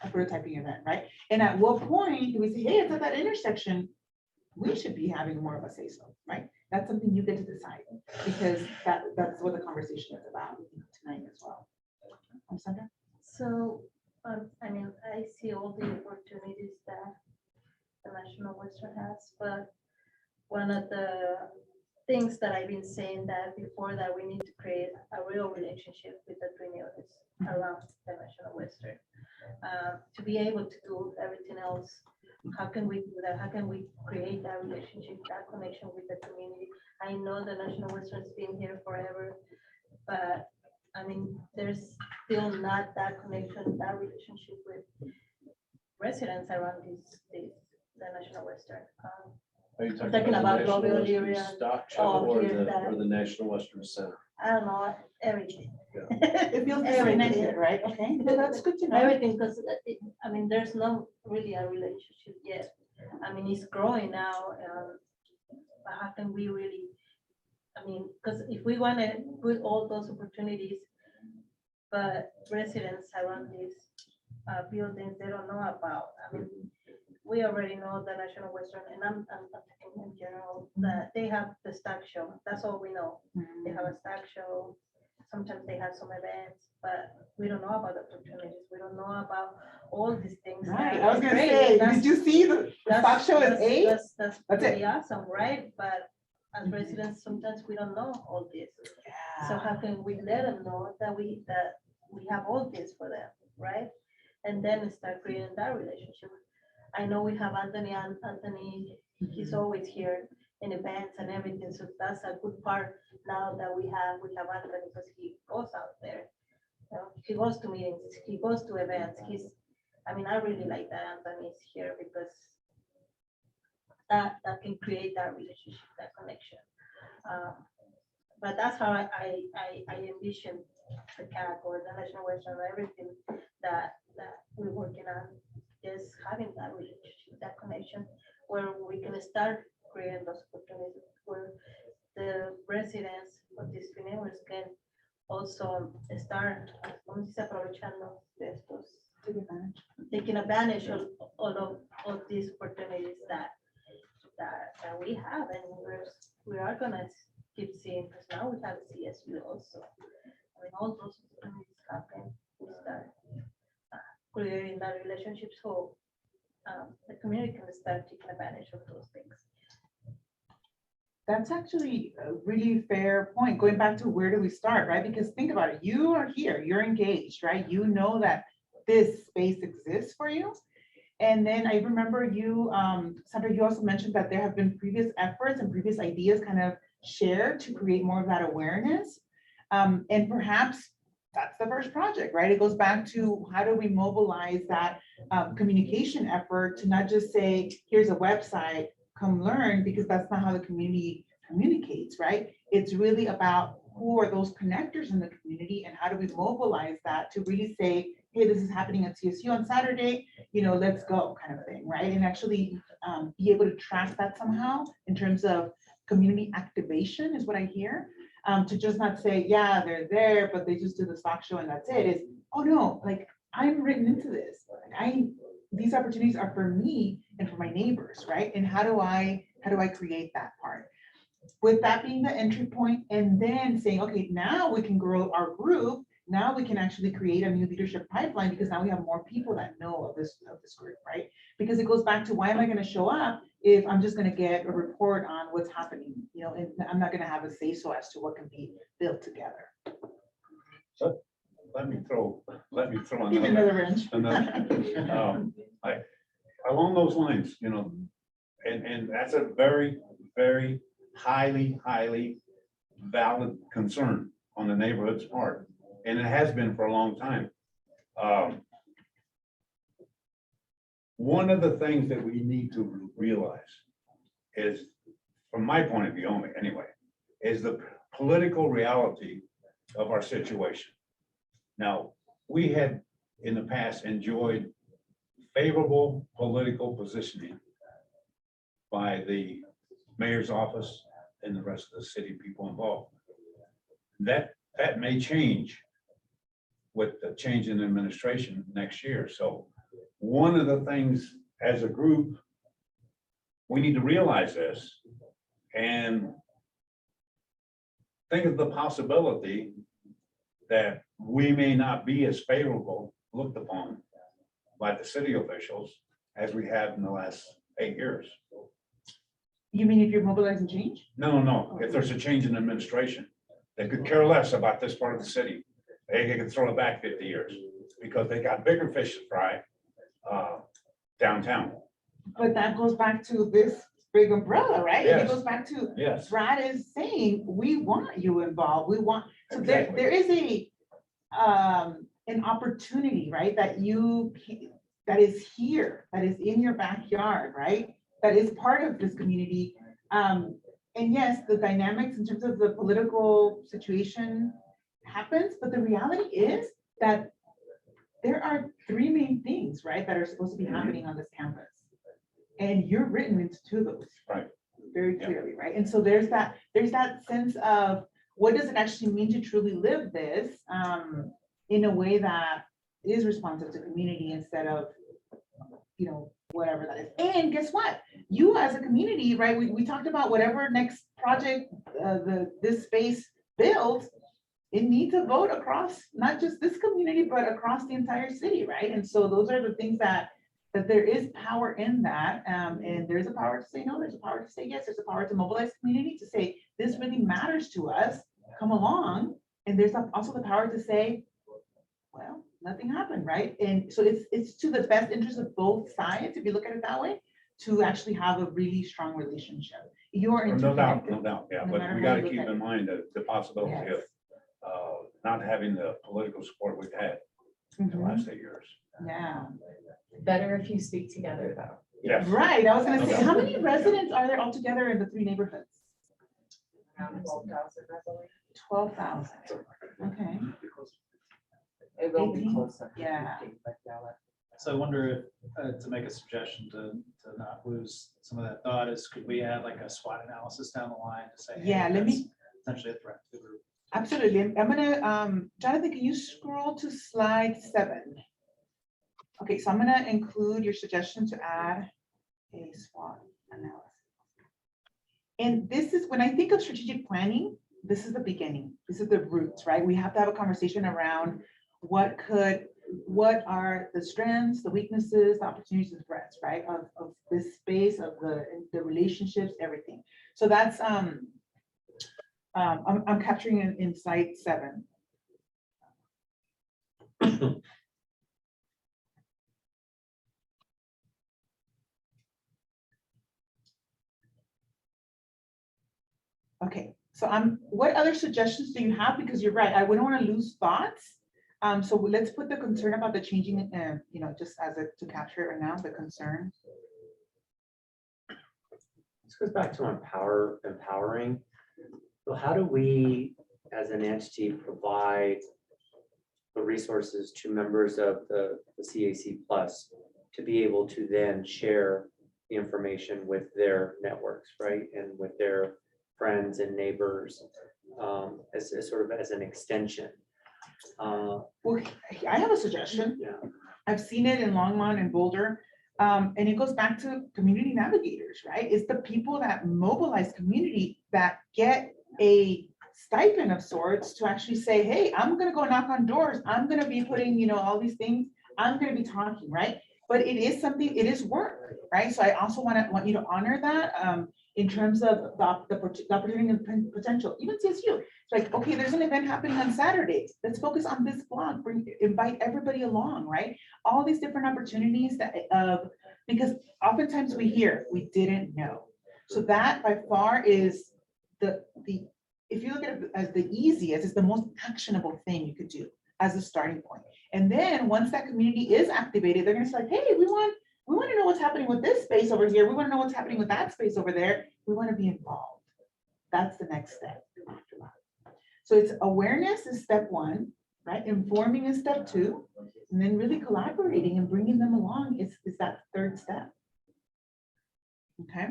A prototyping event, right? And at what point do we say, hey, it's at that intersection, we should be having more of a say-so, right? That's something you get to decide, because that's what the conversation is about tonight as well. Sandra? So, I mean, I see all the opportunities that the National Western has, but one of the things that I've been saying that before, that we need to create a real relationship with the communities around the National Western. To be able to do everything else, how can we do that? How can we create that relationship, that connection with the community? I know the National Western's been here forever, but I mean, there's still not that connection, that relationship with residents around the National Western. Are you talking the about National Global Western Area, Stock Show oh, or here, that. the National Western Center? I don't know, everything. It feels disconnected, right? Okay, well, that's good to know. Everything, because I mean, there's no really a relationship yet. I mean, it's growing now. But how can we really, I mean, because if we want to put all those opportunities, but residents around these buildings, they don't know about. I mean, we already know the National Western, and I'm thinking in general that they have the stock show. That's all we know. They have a stock show. sometimes they have some events, but we don't know about the opportunities. We don't know about all these things. that Right, I was are gonna great. say, That's- did you see the stock show at 8? That's That's it. pretty awesome, right? But as residents, sometimes we don't know all this. So how can we let them know that we have all this for them, right? And then start creating that relationship. I know we have Anthony, and Anthony, he's always here in events and everything, so that's a good part now that we have Anthony, because he goes out there. You know, he goes to meetings, he goes to events, I really like that Anthony's here, because that can create that relationship, that connection. But that's how I envision the CAC or the National Western, everything that we're working on, is having that relationship, that connection, where we can start creating those opportunities, where the residents of these neighborhoods can also start aprovechando de estos, taking advantage of all of these opportunities that we have, and we are gonna keep seeing, because now we have CSU also. All those opportunities happen, we start creating that relationship, so the community can start taking advantage of those things. That's actually a really fair point, going back to where do we start, right? Because think about it, you are here, you're engaged, right? You know that this space exists for you. And then I remember you, Sandra, you also mentioned that there have been previous efforts and previous ideas kind of shared to create more of that awareness. And perhaps that's the first project, right? It goes back to how do we mobilize that communication effort to not just say, here's a website, come learn, because that's not how the community communicates, right? It's really about who are those connectors in the community, and how do we mobilize that to really say, hey, this is happening at CSU on Saturday, let's go, kind of thing, right? And actually be able to track that somehow in terms of community activation is what I hear. To just not say, yeah, they're there, but they just do the stock show and that's it. Is, oh no, like I'm written into this. These opportunities are for me and for my neighbors, right? And how do I create that part? With that being the entry point, and then saying, okay, now we can grow our group. Now we can actually create a new leadership pipeline, because now we have more people that know of this group, right? Because it goes back to, why am I going to show up if I'm just going to get a report on what's happening, and I'm not going to have a say so as to what can be built together. So let me throw Give me another wrench. Along those lines, and that's a very, very highly valid concern on the neighborhood's part. And it has been for a long time. One of the things that we need to realize is, from my point of view only anyway, is the political reality of our situation. Now, we had in the past enjoyed favorable political positioning by the mayor's office and the rest of the city people involved. That may change with the change in administration next year. So one of the things as a group, we need to realize this and think of the possibility that we may not be as favorable looked upon by the city officials as we have in the last 8 years. You mean if you're mobilizing change? No. If there's a change in administration, they could care less about this part of the city. They can throw it back 50 years because they got bigger fish to fry downtown. But that goes back to this big umbrella, right? Yes. It goes back to, Yes. Brad is saying, we want you involved. We want, so Exactly. there is an opportunity, right? That is here, that is in your backyard, right? That is part of this community. And yes, the dynamics in terms of the political situation happens, but the reality is that there are 3 main things, right, that are supposed to be happening on this campus. And you're written into 2 of those. Right. Very clearly, right? And so there's that sense of, what does it actually mean to truly live this in a way that is responsive to community instead of, whatever that is. And guess what? You as a community, right? We talked about whatever next project this space builds, it needs a vote across, not just this community, but across the entire city, right? And so those are the things that there is power in that, and there's a power to say no, there's a power to say yes, there's a power to mobilize the community to say, this really matters to us, come along. And there's also the power to say, well, nothing happened, right? And so it's to the best interest of both sides, if you look at it that way, to actually have a really strong relationship. You're No doubt, interconnected. no doubt, yeah, No but matter we how gotta you look keep at in it. mind that the possibility of Yes. not having the political support we've had in the Mhm. last 8 years. Yeah, Better if you speak together, though. Yes. right. I was gonna say, Okay. how many residents are there altogether in the 3 neighborhoods? Around 12,000, I believe. 12,000. Okay, It will be 18? closer. Yeah. So I wonder if, to make a suggestion to not lose some of that thought is, could we add like a SWOT analysis down the line to say? hey, Yeah, let me- that's Potentially a threat to the group. absolutely. I'm gonna, Jonathan, can you scroll to slide 7? Okay, so I'm gonna include your suggestion to add a SWOT analysis. And this is, when I think of strategic planning, this is the beginning. This is the roots, right? We have to have a conversation around what are the strengths, the weaknesses, the opportunities, and threats, right? Of this space, of the relationships, everything. So that's, I'm capturing in slide 7. Okay, so what other suggestions do you have? Because you're right, I wouldn't want to lose thoughts. So let's put the concern about the changing, just as to capture it right now, the concern. This goes back to empowering. So how do we, as an entity, provide the resources to members of the CAC Plus to be able to then share the information with their networks, right? And with their friends and neighbors, as sort of as an extension. Well, I have a suggestion. Yeah. I've seen it in Longmont and Boulder. And it goes back to community navigators, right? It's the people that mobilize community that get a stipend of sorts to actually say, hey, I'm gonna go knock on doors. I'm gonna be putting, all these things, I'm gonna be talking, right? But it is something, it is work, right? So I also want you to honor that in terms of the opportunity and potential, even CSU. It's like, okay, there's an event happening on Saturday. Let's focus on this block, invite everybody along, right? All these different opportunities because oftentimes we hear, we didn't know. So that by far is if you look at it as the easiest, it's the most actionable thing you could do as a starting point. And then once that community is activated, they're gonna say, like, hey, we want to know what's happening with this space over here. We want to know what's happening with that space over there. We want to be involved. That's the next step after that. So it's awareness is step 1, right? Informing is step 2, and then really collaborating and bringing them along is that 3rd step. Okay.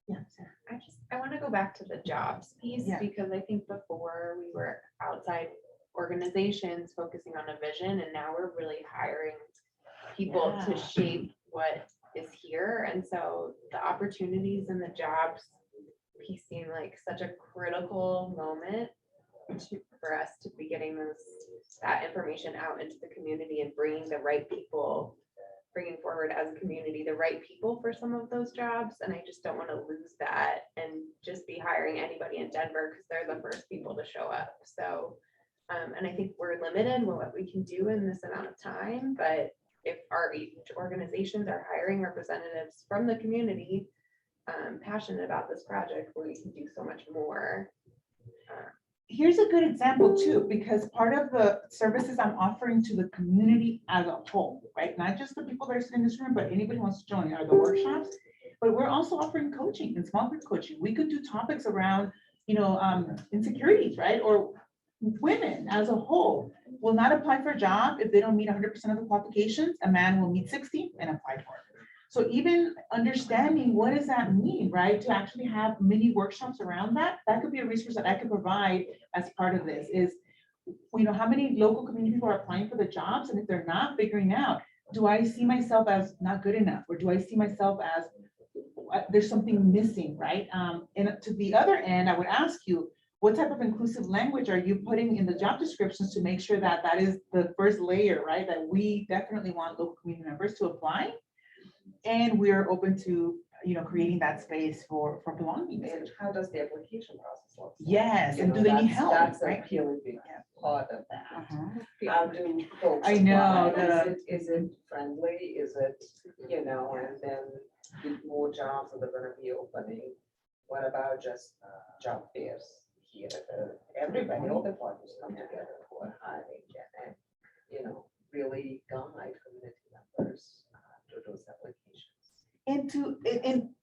Yeah. Sarah. I want to go back to the jobs piece Yeah. because I think before we were outside organizations focusing on a vision, and now we're really hiring people to Yeah. shape what is here. And so the opportunities and the jobs piece seem like such a critical moment for us to be getting that information out into the community and bringing the right people, bringing forward as a community, the right people for some of those jobs. And I just don't want to lose that and just be hiring anybody in Denver because they're the first people to show up. So, and I think we're limited with what we can do in this amount of time, but if our organizations are hiring representatives from the community, passionate about this project, we can do so much more. Here's a good example too, because part of the services I'm offering to the community as a whole, right? Not just the people that are sitting in this room, but anybody who wants to join are the workshops. But we're also offering coaching and small group coaching. We could do topics around, insecurities, right? Or women as a whole will not apply for a job if they don't meet 100% of the qualifications. A man will meet 60 and apply for it. So even understanding what does that mean, right? To actually have mini workshops around that could be a resource that I could provide as part of this is, how many local community people are applying for the jobs? And if they're not, figuring out, do I see myself as not good enough? Or do I see myself as there's something missing, right? And to the other end, I would ask you, what type of inclusive language are you putting in the job descriptions to make sure that that is the first layer, right? That we definitely want local community members to apply. And we are open to, creating that space for belonging. And how does the application process look? Yes, You and know, do they need that's- help, That's a right? really big part of that. Uh-huh. How do folks? I know, apply? Is it friendly? Is it, and then with more jobs that are gonna be opening? What about just job fairs here? Everybody, all the partners come together for hiring and, really guide community members to those applications. And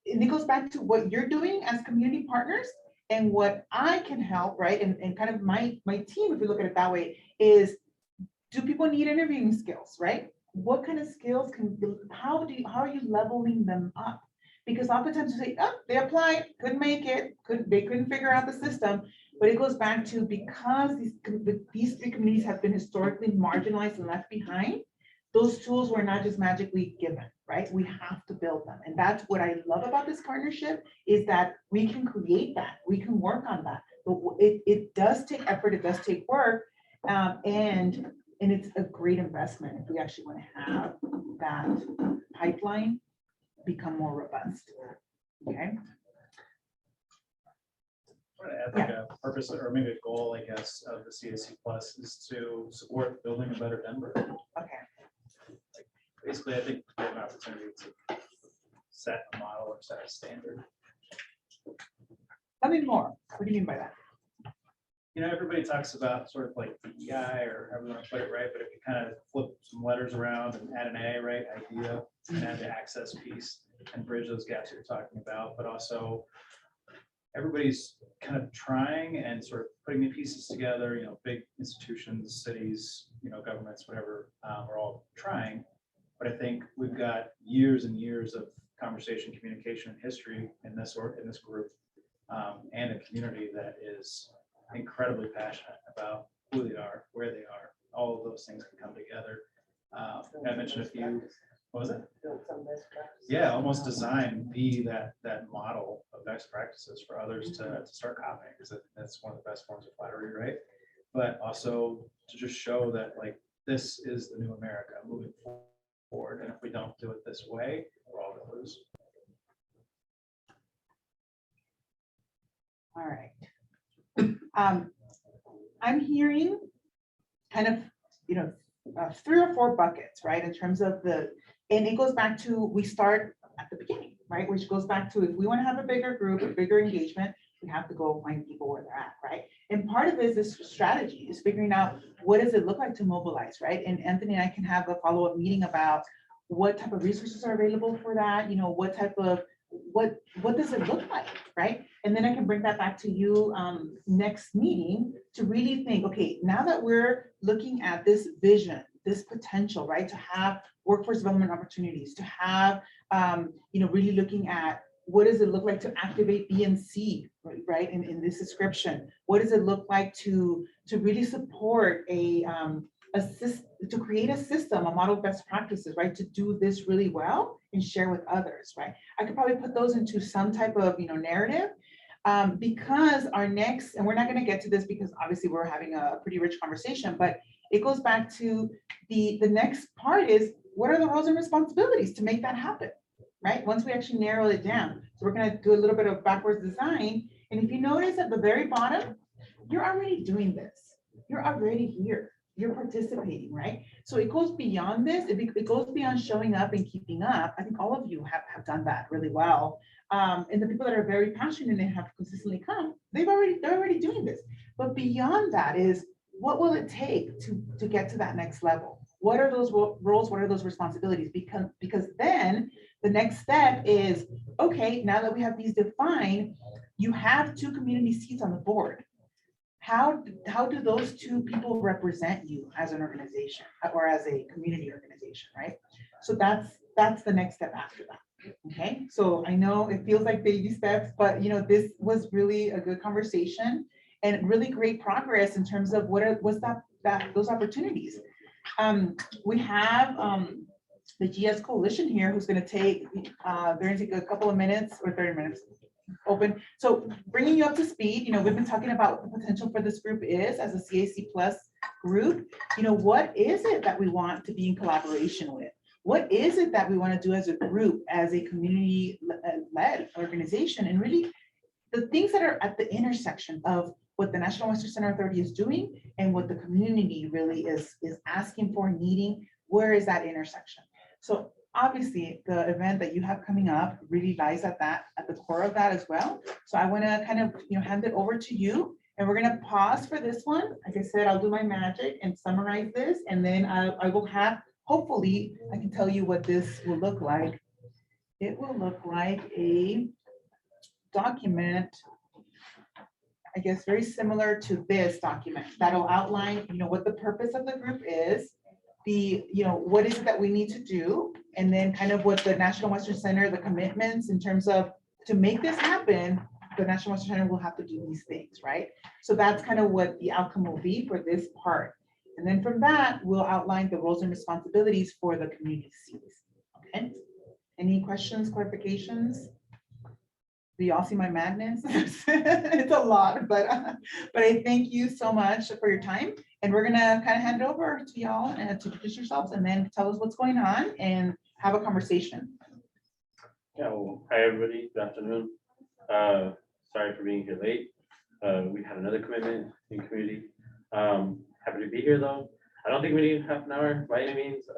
it goes back to what you're doing as community partners and what I can help, right? And kind of my team, if we look at it that way, is do people need interviewing skills, right? What kind of skills how are you leveling them up? Because oftentimes you say, oh, they applied, couldn't make it, they couldn't figure out the system. But it goes back to because these three communities have been historically marginalized and left behind, those tools were not just magically given, right? We have to build them. And that's what I love about this partnership is that we can create that, we can work on that. But it does take effort, it does take work. And it's a great investment if we actually want to have that pipeline become more robust. Okay. I want to add like a purpose or maybe a goal, I guess, of the CAC Plus is to support building a better Denver. Okay. Basically, I think we have an opportunity to set a model or set a standard. Tell me more. What do you mean by that? Everybody talks about sort of like DEI or however you want to put it, right? But if you kind of flip some letters around and add an A, right? Idea, and add the access piece and bridge those gaps you're talking about, but also everybody's kind of trying and sort of putting the pieces together, big institutions, cities, governments, whatever, we're all trying. But I think we've got years and years of conversation, communication, and history in this group, and a community that is incredibly passionate about who they are, where they are. All of those things can come together. I mentioned a few. What was it? Yeah, almost design that model of best practices for others to start copying, because that's one of the best forms of flattery, right? But also to just show that like this is the new America moving forward, and if we don't do it this way, we're all gonna lose. All right. I'm hearing kind of, 3 or 4 buckets, right? In terms of and it goes back to, we start at the beginning, right? Which goes back to, if we want to have a bigger group, a bigger engagement, we have to go find people where they're at, right? And part of this strategy is figuring out what does it look like to mobilize, right? And Anthony and I can have a follow-up meeting about what type of resources are available for that, what type of, what does it look like, right? And then I can bring that back to you next meeting to really think, okay, now that we're looking at this vision, this potential, right? To have workforce development opportunities, to have, really looking at what does it look like to activate B and C, right? In this description, what does it look like to really support to create a system, a model of best practices, right? To do this really well and share with others, right? I could probably put those into some type of, narrative, because our next, and we're not going to get to this because obviously we're having a pretty rich conversation, but it goes back to the next part is, what are the roles and responsibilities to make that happen, right? Once we actually narrow it down. So we're going to do a little bit of backwards design. And if you notice at the very bottom, you're already doing this. You're already here. You're participating, right? So it goes beyond this. It goes beyond showing up and keeping up. I think all of you have done that really well. And the people that are very passionate and have consistently come, they're already doing this. But beyond that is, what will it take to get to that next level? What are those roles? What are those responsibilities? Because then the next step is, okay, now that we have these defined, you have 2 community seats on the board. How do those 2 people represent you as an organization or as a community organization, right? So that's the next step after that. Okay, so I know it feels like baby steps, but this was really a good conversation and really great progress in terms of what's those opportunities. We have the GS Coalition here who's going to take, they're going to take a couple of minutes or 30 minutes. open. So bringing you up to speed, we've been talking about what the potential for this group is as a CAC plus group. What is it that we want to be in collaboration with? What is it that we want to do as a group, as a community-led organization? And really, the things that are at the intersection of what the National Western Center Authority is doing and what the community really is asking for, needing, where is that intersection? So obviously, the event that you have coming up really lies at the core of that as well. So I want to kind of, hand it over to you, and we're going to pause for this one. Like I said, I'll do my magic and summarize this, and then I will have, hopefully, I can tell you what this will look like. It will look like a document, I guess, very similar to this document that'll outline, what the purpose of the group is, what is it that we need to do, and then kind of what the National Western Center, the commitments in terms of to make this happen, the National Western Center will have to do these things, right? So that's kind of what the outcome will be for this part. And then from that, we'll outline the roles and responsibilities for the community seats. Okay. Any questions, clarifications? Do you all see my madness? It's a lot, but I thank you so much for your time. And we're gonna kind of hand it over to y'all and to introduce yourselves and then tell us what's going on and have a conversation. Yeah, well, hi, everybody. Good afternoon. Sorry for being here late. We had another commitment in community. Happy to be here, though. I don't think we need half an hour by any means.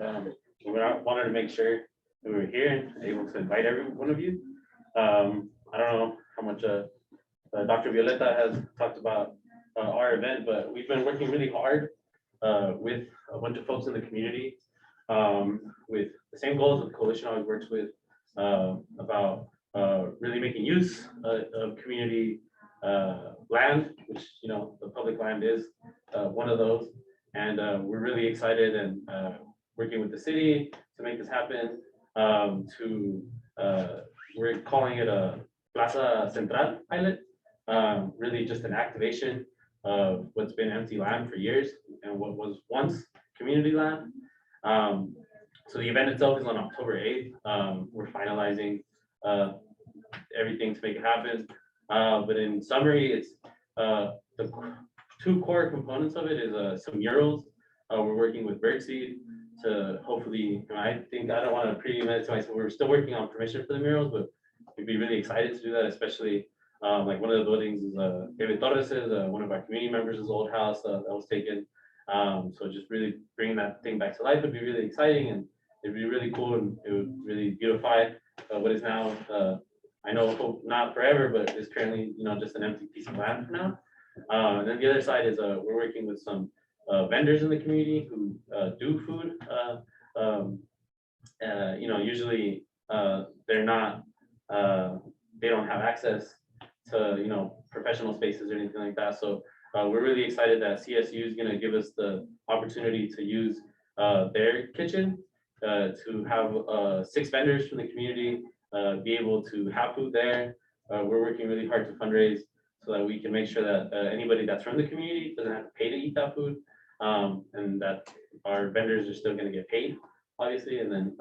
We wanted to make sure that we were here and able to invite every one of you. I don't know how much Dr. Violeta has talked about our event, but we've been working really hard with a bunch of folks in the community with the same goals that the coalition always works with about really making use of community land, which, the public land is one of those. And we're really excited and working with the city to make this happen. We're calling it a Plaza Central pilot, really just an activation of what's been empty land for years and what was once community land. So the event itself is on October 8th. We're finalizing everything to make it happen. But in summary, it's the two core components of it is some murals. We're working with Birdseed to hopefully, I don't want to premedit to myself, we're still working on permission for the murals, but we'd be really excited to do that, especially like one of the buildings is David Torres's, one of our community members' old house that was taken. So just really bringing that thing back to life would be really exciting, and it'd be really cool, and it would really beautify what is now, I know not forever, but is currently, just an empty piece of land for now. And then the other side is we're working with some vendors in the community who do food. Usually they're not, they don't have access to, professional spaces or anything like that. So we're really excited that CSU is going to give us the opportunity to use their kitchen to have 6 vendors from the community be able to have food there. We're working really hard to fundraise so that we can make sure that anybody that's from the community doesn't have to pay to eat that food, and that our vendors are still going to get paid, obviously. And then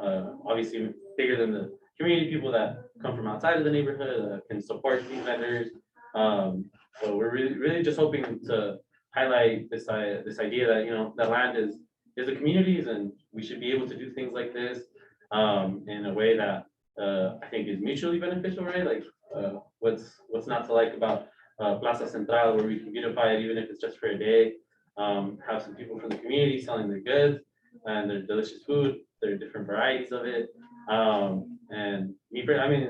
obviously bigger than the community, people that come from outside of the neighborhood can support these vendors. So we're really just hoping to highlight this idea that, that land is the communities, and we should be able to do things like this in a way that I think is mutually beneficial, right? Like what's not to like about Plaza Central, where we can beautify it, even if it's just for a day, have some people from the community selling their goods and their delicious food, their different varieties of it. And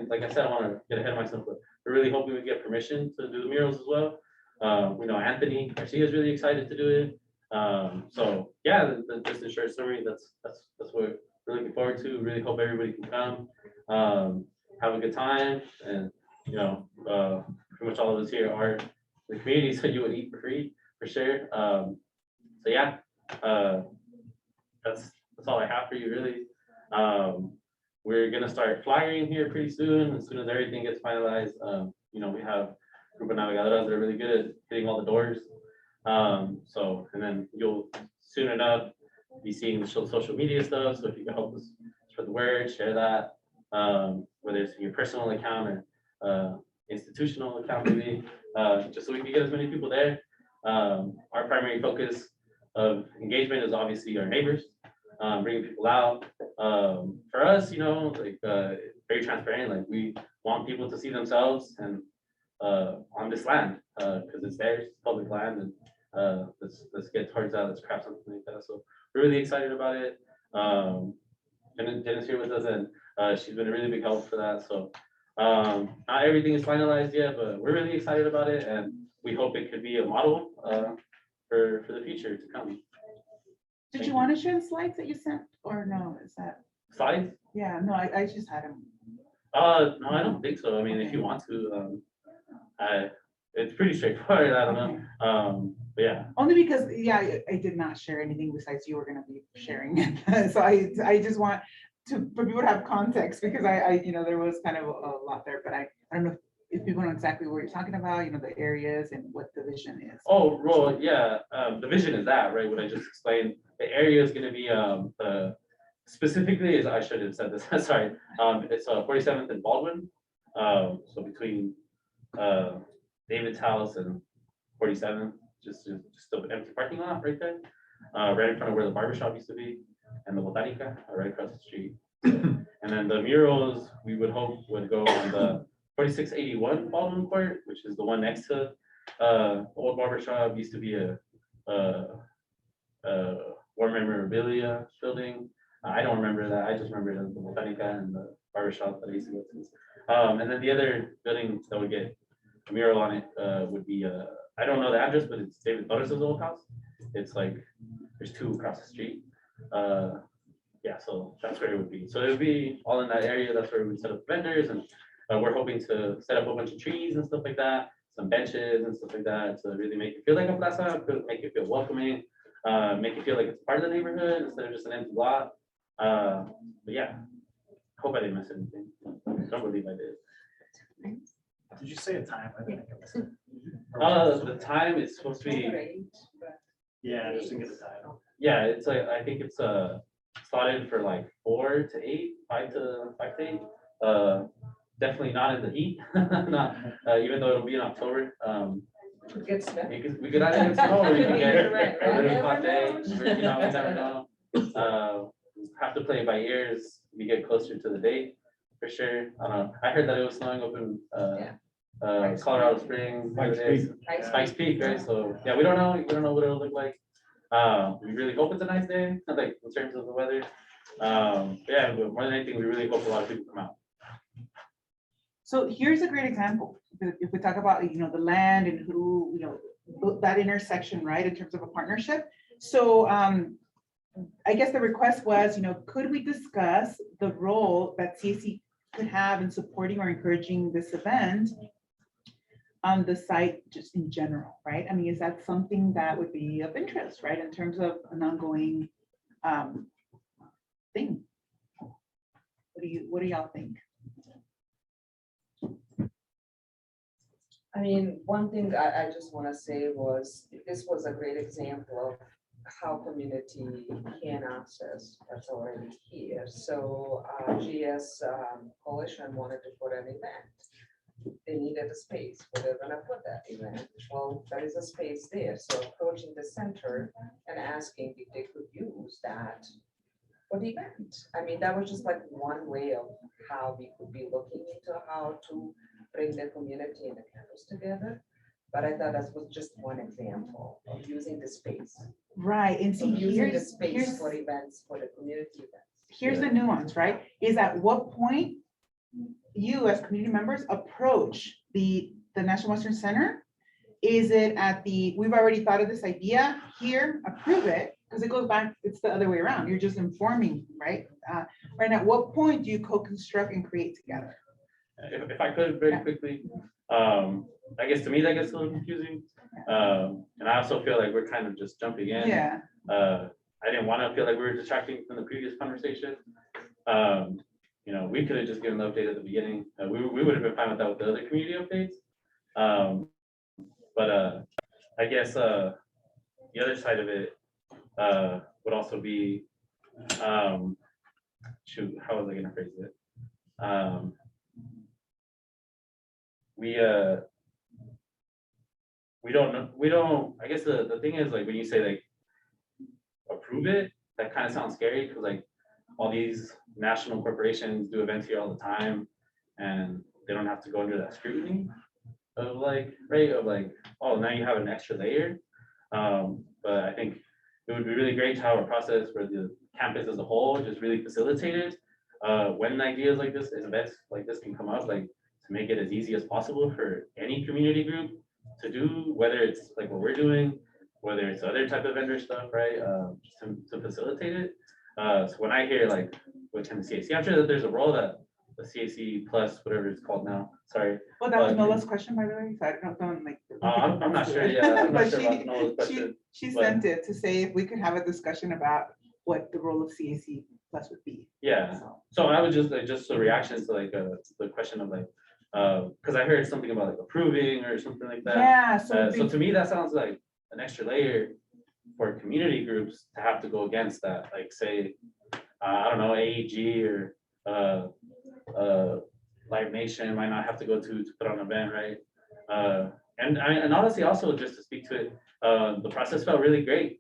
like I said, I want to get ahead of myself, but we're really hoping we get permission to do the murals as well. We know Anthony Garcia is really excited to do it. So yeah, just in short summary, that's what we're looking forward to. Really hope everybody can come, have a good time, and pretty much all of us here are the community, so you would eat for free for sure. So yeah, that's all I have for you really. We're gonna start flyering here pretty soon. As soon as everything gets finalized, we have a group of navegadoras that are really good at hitting all the doors. And then you'll soon enough be seeing the social media stuff. So if you can help us spread the word, share that, whether it's in your personal account or institutional account maybe, just so we can get as many people there. Our primary focus of engagement is obviously our neighbors, bringing people out. For us, you know, like very transparent, like we want people to see themselves and on this land, because it's theirs, it's public land, and let's get towards that, let's craft something like that. So we're really excited about it. Jenna's here with us, and she's been a really big help for that. So not everything is finalized yet, but we're really excited about it, and we hope it could be a model for the future to come. Did you want to share the slides that you sent or no? Is that, Slides? yeah, no, I just had them. No, I don't think so. I mean, if you want to, it's pretty straightforward. I don't know. But yeah. Only because, yeah, I did not share anything besides you were gonna be sharing it. So I just want for people to have context, because I, you know, there was kind of a lot there, but I don't know if people know exactly what you're talking about, you know, the areas and what the vision is. Oh, well, yeah, the vision is that, right? What I just explained. The area is gonna be, specifically, as I should have said this, sorry. It's 47th and Baldwin. So between David's house and 47th, just an empty parking lot right there, right in front of where the barber shop used to be, and the Botanica, right across the street. And then the murals, we would hope would go on the 4681 Baldwin Court, which is the one next to the old barber shop. Used to be a war memorabilia building. I don't remember that. I just remember the Botanica and the barber shop that I used to go to. And then the other building that would get a mural on it would be I don't know the address, but it's David Torres' old house. It's like there's two across the street. Yeah, so that's where it would be. So it would be all in that area. That's where we set up vendors, and we're hoping to set up a bunch of trees and stuff like that, some benches and stuff like that, to really make it feel like a plaza, make it feel welcoming, make it feel like it's part of the neighborhood instead of just an empty lot. But yeah, hope I didn't miss anything. Don't believe I did. Did you say a time? I think I missed it. The time is supposed to be, Yeah, just to get the time. yeah, it's like, I think it's slotted for like 4 to 8, 5 to 8. Definitely not in the heat, not even though it'll be in October. Good stuff. We could either get snow or we could get Right, a really right. hot day. You know, we never know. Have to play it by ear as we get closer to the date, for sure. I don't know. I heard that it was snowing up in Colorado Springs. the other day. Spikes Peak, right? So yeah, we don't know. We don't know what it'll look like. We really hope it's a nice day, not like in terms of the weather. Yeah, but more than anything, we really hope a lot of people come out. So here's a great example. If we talk about, you know, the land and who, you know, that intersection, right, in terms of a partnership. So I guess the request was, you know, could we discuss the role that CAC could have in supporting or encouraging this event on the site just in general, right? I mean, is that something that would be of interest, right, in terms of an ongoing thing? What do y'all think? I mean, one thing I just want to say was, this was a great example of how community can access that's already here. So GS Coalition wanted to put an event. They needed a space where they're gonna put that event. Well, there is a space there. So approaching the center and asking if they could use that for the event. I mean, that was just like one way of how we could be looking into how to bring the community and the campus together. But I thought that was just one example of using the space. Right, and see, Of using the here's space for events, for the community events. here's the nuance, right? Is at what point you as community members approach the National Western Center? Is it at we've already thought of this idea here, approve it, because it goes back, it's the other way around. You're just informing, right? Right, at what point do you co-construct and create together? If I could very quickly, I guess to me that gets a little confusing. And I also feel like we're kind of just jumping in. Yeah, I didn't want to feel like we were distracting from the previous conversation. You know, we could have just given the update at the beginning. We would have been fine with that with the other community updates. But I guess the other side of it would also be, shoot, how was I gonna phrase it? don't, I guess the thing is like, when you say like, approve it, that kind of sounds scary, because like, all these national corporations do events here all the time, and they don't have to go under that scrutiny of like, right, of like, oh, now you have an extra layer. But I think it would be really great to have a process where the campus as a whole just really facilitated when ideas like this, events like this can come up, like to make it as easy as possible for any community group to do, whether it's like what we're doing, whether it's other type of vendor stuff, right? Just to facilitate it. So when I hear like within the CAC, I'm sure that there's a role that the CAC plus, whatever it's called now, sorry. Well, that was But- Nola's question, by the way, so I don't like. I'm not sure, yeah, I'm not But sure about Nola's question. She but- sent it to say if we could have a discussion about what the role of CAC plus would be. Yeah, So, so I was just like, just the reaction to like, the question of like, because I heard something about like approving or something like that. yeah, so So to me, that sounds like an extra layer for community groups to have to go against that, like say, I don't know, AEG or Live Nation might not have to go to put on an event, right? And honestly, also just to speak to it, the process felt really great.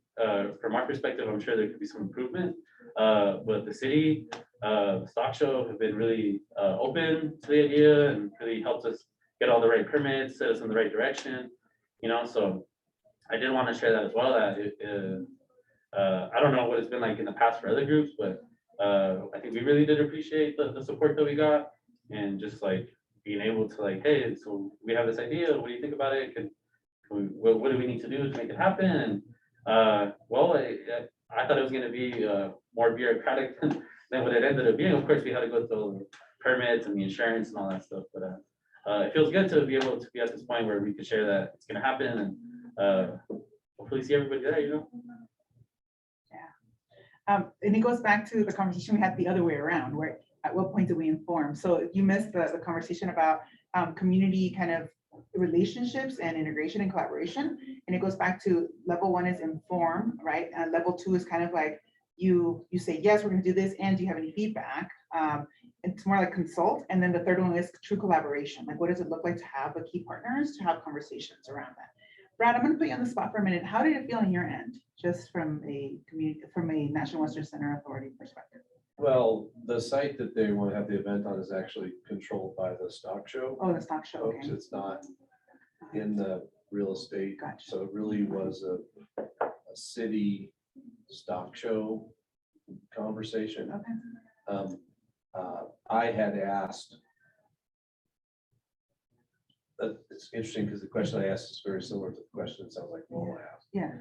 From our perspective, I'm sure there could be some improvement. But the city, the stock show have been really open to the idea and really helped us get all the right permits, set us in the right direction, you know, so I did want to share that as well, that I don't know what it's been like in the past for other groups, but I think we really did appreciate the support that we got, and just like being able to like, hey, so we have this idea, what do you think about it? What do we need to do to make it happen? And well, I thought it was gonna be more bureaucratic than what it ended up being. Of course, we had to go through the permits and the insurance and all that stuff, but it feels good to be able to be at this point where we can share that it's gonna happen, and hopefully see everybody there, you know? and it goes back to the conversation we had the other way around, where at what point do we inform? So you missed the conversation about community kind of relationships and integration and collaboration. And it goes back to level one is inform, right? And level two is kind of like you say, yes, we're gonna do this, and do you have any feedback? It's more like consult. And then the third one is true collaboration. Like, what does it look like to have the key partners, to have conversations around that? Brad, I'm gonna put you on the spot for a minute. How did it feel on your end, just from a National Western Center Authority perspective? Well, the site that they want to have the event on is actually controlled by the stock show Oh, the stock show, folks. okay. It's not in the real estate. Gotcha. So it really was a city stock show conversation. Okay. I had asked, it's interesting because the question I asked is very similar to the question it sounds like Nola asked. Yeah,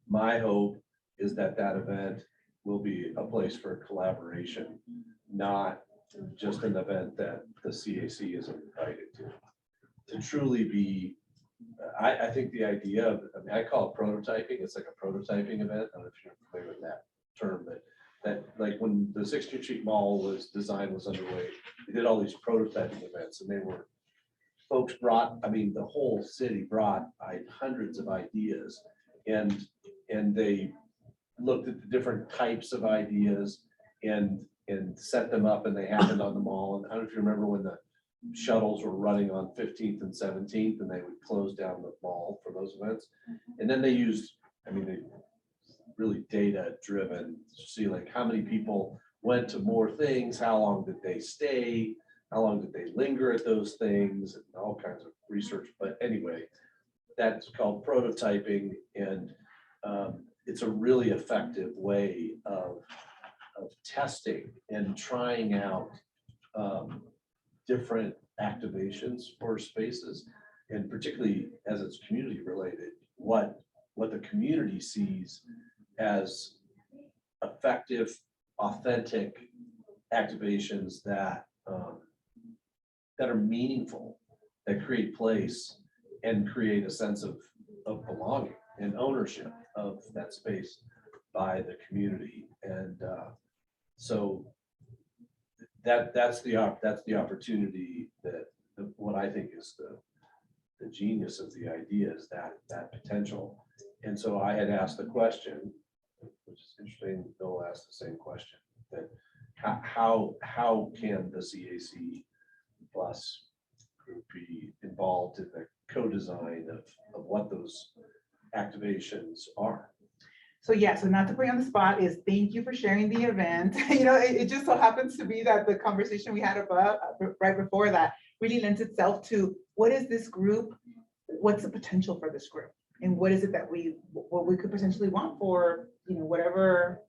My hope is that that event will be a place for collaboration, not just an event that the CAC is invited to truly be, I think the idea of, I mean, I call it prototyping. It's like a prototyping event. I don't know if you're familiar with that term, but that, like when the 16th Street Mall design was underway, they did all these prototyping events, and they were, folks brought, I mean, the whole city brought hundreds of ideas, and they looked at the different types of ideas and set them up, and they happened on the mall. And I don't know if you remember when the shuttles were running on 15th and 17th, and they would close down the mall for those events. And then they used, I mean, they really data driven to see like how many people went to more things, how long did they stay, how long did they linger at those things, and all kinds of research. But anyway, that's called prototyping, and it's a really effective way of testing and trying out different activations for spaces, and particularly as it's community related, what the community sees as effective, authentic activations that are meaningful, that create place and create a sense of belonging and ownership of that space by the community. And so that's the opportunity, that what I think is the genius of the idea is that potential. And so I had asked the question, which is interesting, Bill asked the same question, that how can the CAC plus group be involved in the co-design of what those activations are? So yeah, so not to put you on the spot is thank you for sharing the event. You know, it just so happens to be that the conversation we had about right before that really lends itself to what is this group? What's the potential for this group? And what is it that what we could potentially want for, you know, whatever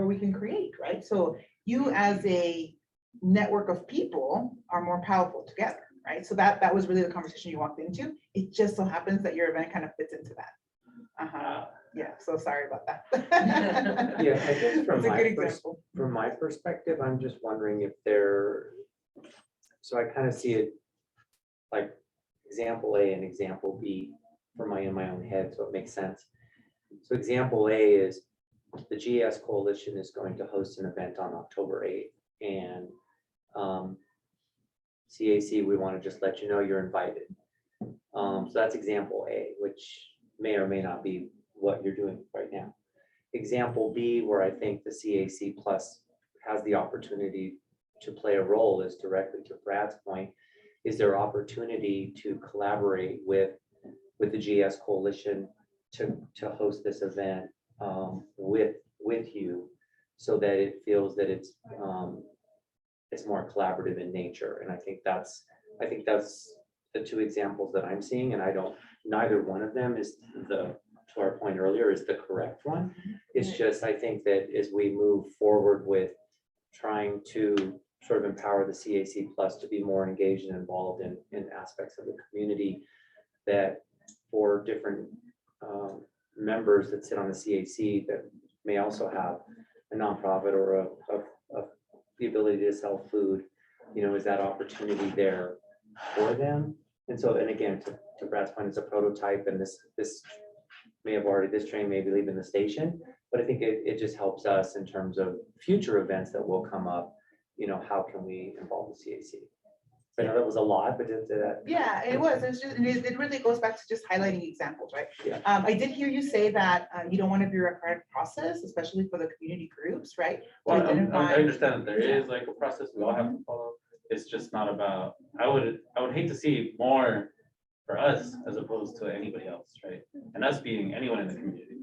we can create, right? So you as a network of people are more powerful together, right? So that was really the conversation you walked into. It just so happens that your event kind of fits into that. Yeah, so sorry about that. Yeah, I guess It's a good example. from my perspective, I'm just wondering if so I kind of see it like example A and example B in my own head, so it makes sense. So example A is the GS Coalition is going to host an event on October 8th, and CAC, we want to just let you know you're invited. So that's example A, which may or may not be what you're doing right now. Example B, where I think the CAC Plus has the opportunity to play a role, is directly to Brad's point, is there opportunity to collaborate with the GS Coalition to host this event with you, so that it feels that it's more collaborative in nature. And I think that's the two examples that I'm seeing, and neither one of them is to our point earlier, is the correct one. It's just, I think that as we move forward with trying to sort of empower the CAC Plus to be more engaged and involved in aspects of the community, that for different members that sit on the CAC that may also have a nonprofit or the ability to sell food, you know, is that opportunity there for them? And so, and again, to Brad's point, it's a prototype, and this train may be leaving the station, but I think it just helps us in terms of future events that will come up. You know, how can we involve the CAC? I know that was a lot, but Yeah, it was. It's just, it really goes back to just highlighting examples, right? Yeah. I did hear you say that you don't want a bureaucratic process, especially for the community groups, right? Well, I Identify- understand that there is like a process we all have to follow. It's just not about, I would hate to see more for us as opposed to anybody else, right? And us being anyone in the community,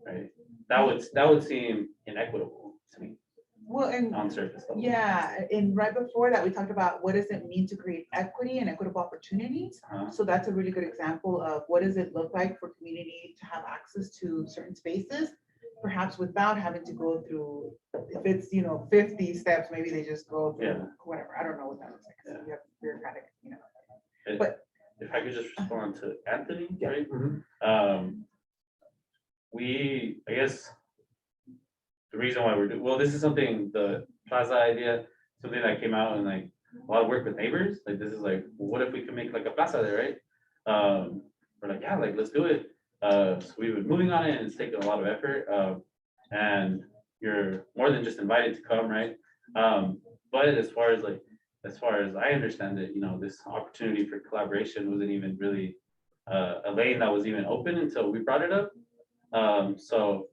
right? That would seem inequitable to me Well, and on surface level. yeah, and right before that, we talked about what does it mean to create equity and equitable opportunities. Uh-huh. So that's a really good example of what does it look like for community to have access to certain spaces, perhaps without having to go through, if it's, 50 steps, maybe they just go through whatever. I don't know what that looks like. So you have bureaucratic, but If I could just respond to Anthony, right? Mhm. I guess the reason why this is something, the plaza idea, something that came out in like a lot of work with neighbors. Like, this is like, what if we could make like a plaza there, right? We're like, yeah, like, let's do it. So we've been moving on it, and it's taken a lot of effort. And you're more than just invited to come, right? But as far as I understand it, this opportunity for collaboration wasn't even really a lane that was even open until we brought it up. So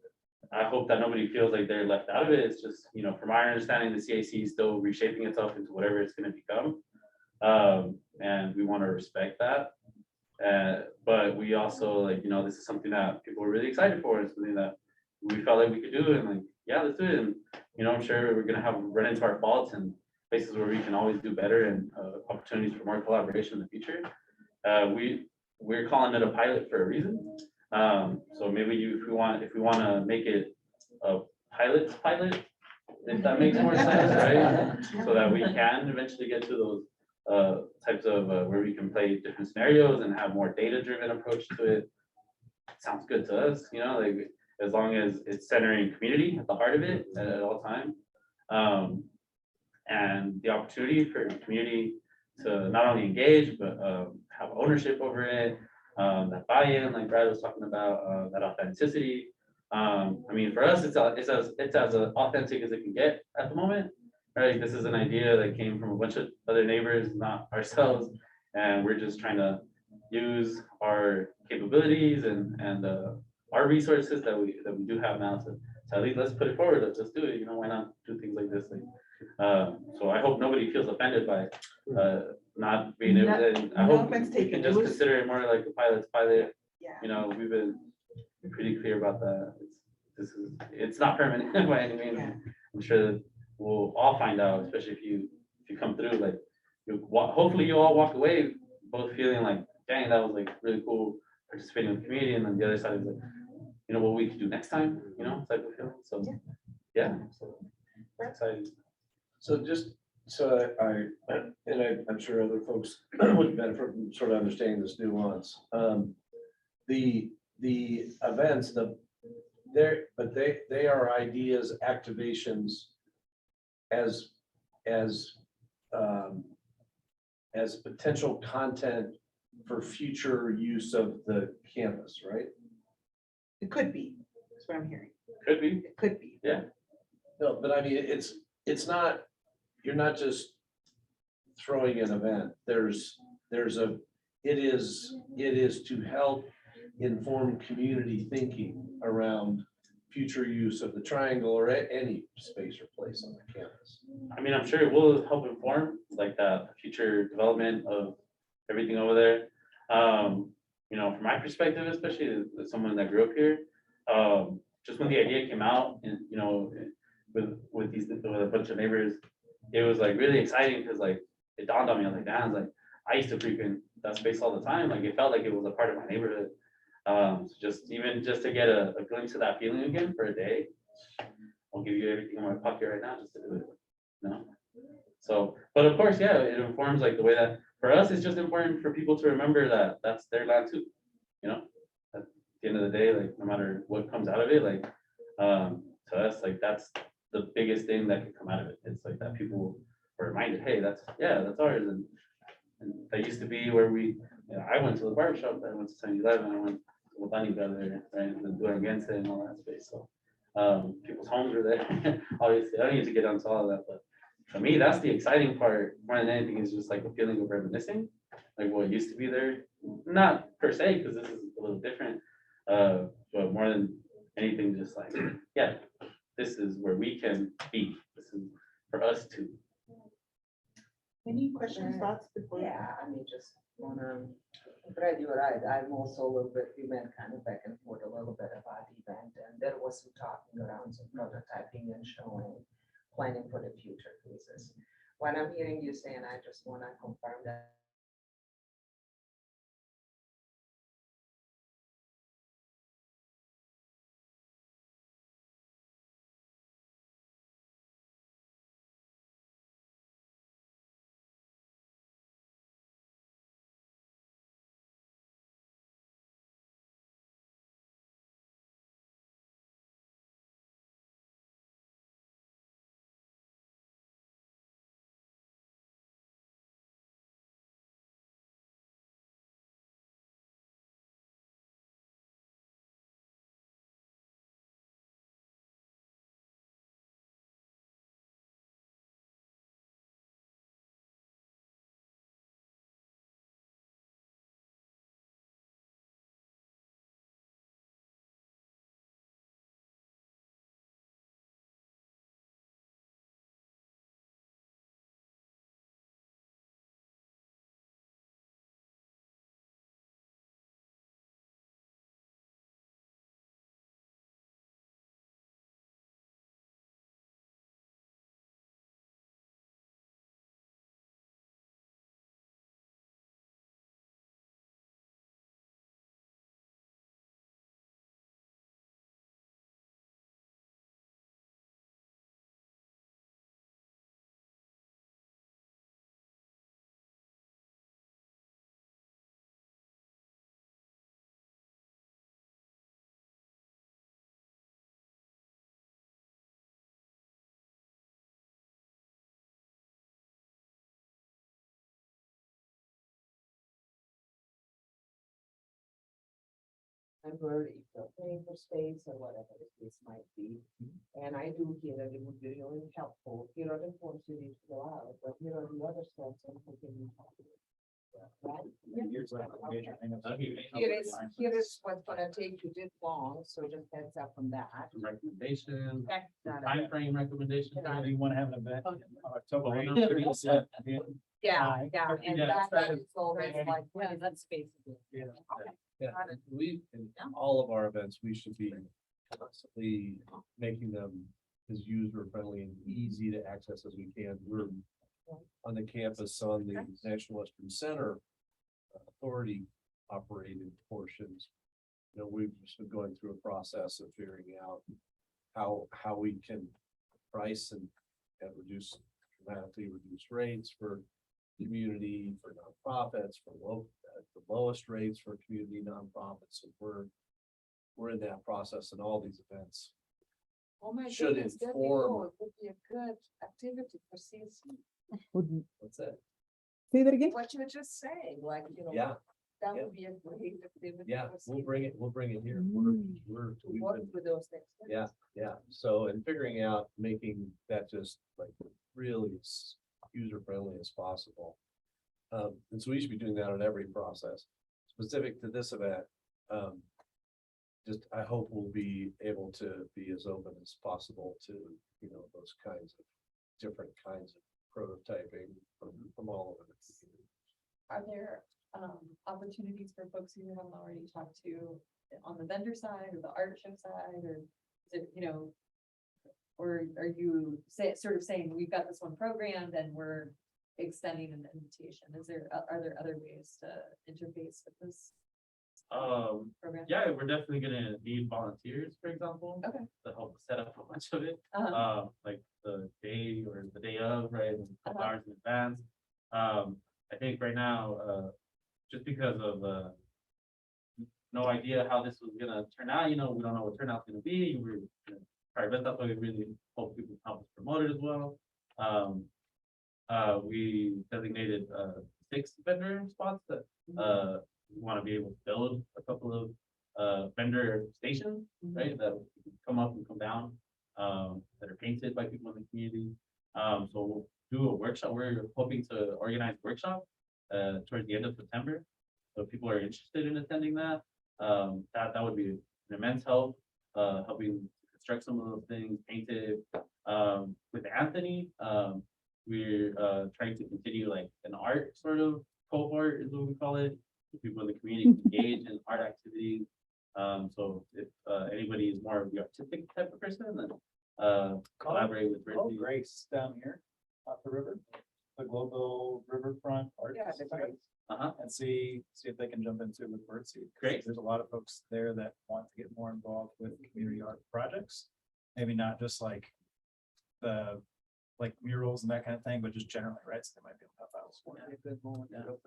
I hope that nobody feels like they're left out of it. It's just, from our understanding, the CAC is still reshaping itself into whatever it's going to become. And we want to respect that. But we also, this is something that people were really excited for. It's something that we felt like we could do. And yeah, let's do it. And, I'm sure we're going to run into our faults and places where we can always do better, and opportunities for more collaboration in the future. We're calling it a pilot for a reason. So maybe if we want to make it a pilot, if that makes more sense, right? So that we can eventually get to those types of where we can play different scenarios and have more data-driven approach to it. Sounds good to us, like, as long as it's centering community at the heart of it at all time. And the opportunity for community to not only engage, but have ownership over it, that buy-in, like Brad was talking about, that authenticity. For us, it's as authentic as it can get at the moment, right? This is an idea that came from a bunch of other neighbors, not ourselves, and we're just trying to use our capabilities and our resources that we do have now to at least let's put it forward. Let's do it. Why not do things like this? So I hope nobody feels offended by not being able to, and I No hope offense we taken. can It just was- consider it more like a pilot's pilot. Yeah. You know, we've been pretty clear about that. It's not permanent by any means. Yeah. I'm sure that we'll all find out, especially if you come through, like, hopefully you all walk away both feeling like, dang, that was like really cool participating with the community, and then the other side is like, you know, what we could do next time, you know, type of feeling. So, yeah. So, exciting. So just, so I'm sure other folks would benefit from sort of understanding this nuance. The events, they are ideas, activations as potential content for future use of the campus, right? It could be, that's what I'm hearing. Could be. It could be. No, but I mean, it's not, you're not just throwing an event. It is to help inform community thinking around future use of the triangle or any space or place on the campus. I mean, I'm sure it will help inform like the future development of everything over there. You know, from my perspective, especially as someone that grew up here, just when the idea came out and, you know, with a bunch of neighbors, it was like really exciting because like it dawned on me, I was like, damn, like I used to frequent that space all the time. Like it felt like it was a part of my neighborhood. So just to get a glimpse of that feeling again for a day, I'll give you everything in my pocket right now just to do it. You know? So, but of course, yeah, it informs like the way that for us, it's just important for people to remember that that's their land too. You know, at the end of the day, like no matter what comes out of it, like to us, like that's the biggest thing that can come out of it. It's like that people were reminded, hey, that's ours, and that used to be where I went to the barber shop, I went to 7-Eleven, I went to the bunny brother, right, and then doing against it and all that space. So people's homes are there. Obviously, I don't need to get into all of that, but for me, that's the exciting part more than anything is just like a feeling of reminiscing, like what used to be there. Not per se, because this is a little different, but more than anything, just like, yeah, this is where we can be. This is for us to. Any questions, thoughts before? Yeah, I mean, just wanna, Brad, you're right. I'm also a little bit, we went kind of back and forth a little bit about the event, and there was some talking around some prototyping and showing, planning for the future phases. What I'm hearing you say, and I just wanna confirm that. Temporary paying for space or whatever the case might be. And I do hear that it would be really helpful. Here are the forms you need to fill out, but here are the other steps and continue talking. Here's like a major thing. That'd be amazing. Here is what's gonna take you this long, so just heads up on that. Recommendation, Check that out. timeframe recommendation. Do you want to have an event in October? Well, eighth? no, Yeah, Yeah. yeah, and Yeah, that is always like, Yeah, that's basically. Yeah. okay. Yeah, Got it. we, in all of our events, we should be constantly making them as user friendly and easy to access as we can. We're on the campus on the National Western Center authority operated portions. You know, we've just been going through a process of figuring out how we can price and dramatically reduce rates for community, for nonprofits, for the lowest rates for community nonprofits. And we're in that process in all these events. Oh my Should goodness, there we inform- go. It would be a good activity for CSU. What's that? Say that again? What you were just saying, like, you know. Yeah, That yeah. would be a great activity. yeah, for we'll CSU. bring it here. To We've work been, with those things. yeah, yeah. So in figuring out, making that just like really as user friendly as possible. And so we should be doing that on every process. Specific to this event, just I hope we'll be able to be as open as possible to, you know, those kinds of different kinds of prototyping from all over the community. Are there opportunities for folks who haven't already talked to on the vendor side or the art show side, or is it, you know, or are you sort of saying, we've got this one programmed and we're extending an invitation? Are there other ways to interface with this program? Yeah, we're definitely gonna need volunteers, for example. Okay. To help set up a bunch of it, Uh-huh. like the day or the day of, right, and a couple Uh-huh. hours in advance. I think right now, just because of, no idea how this was gonna turn out, you know, we don't know what turnout's gonna be, we're, but that's why we really hope people help us promote it as well. We designated, 6 vendor spots that, we wanna be able to build a couple of, vendor stations, right, that come up and come down, that are painted by people in the community. So we'll do a workshop. We're hoping to organize a workshop towards the end of September. So if people are interested in attending that, that would be an immense help, helping construct some of those things, paint it. With Anthony, we're trying to continue like an art sort of cohort is what we call it. People in the community can engage in art activities. So if anybody is more of the artistic type of person, then collaborate with Oh, Brittany. Grace down here off the river, the global riverfront art. Yeah, that's right. And see if they can jump into it with birdseed. Great. There's a lot of folks there that want to get more involved with community art projects. Maybe not just like the, like murals and that kind of thing, but just generally, right? So they might be able to help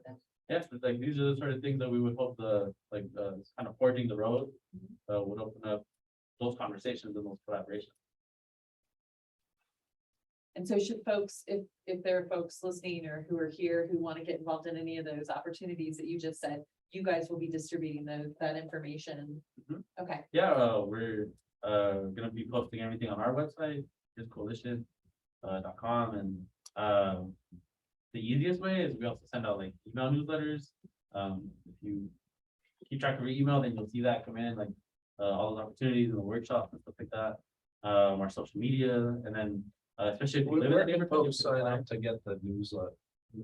out. Yes, it's like these are the sort of things that we would hope kind of forging the road would open up those conversations and those collaborations. And so should folks, if there are folks listening or who are here who want to get involved in any of those opportunities that you just said, you guys will be distributing that information. Mhm. Okay, Yeah, we're gonna be posting everything on our website, coalition.com, and the easiest way is we also send out like email newsletters. If you keep track of your email, then you'll see that come in, like all those opportunities and the workshops and stuff like that. Our social media, and then especially if you live in the Where can neighborhood. folks sign up to get the newsletter?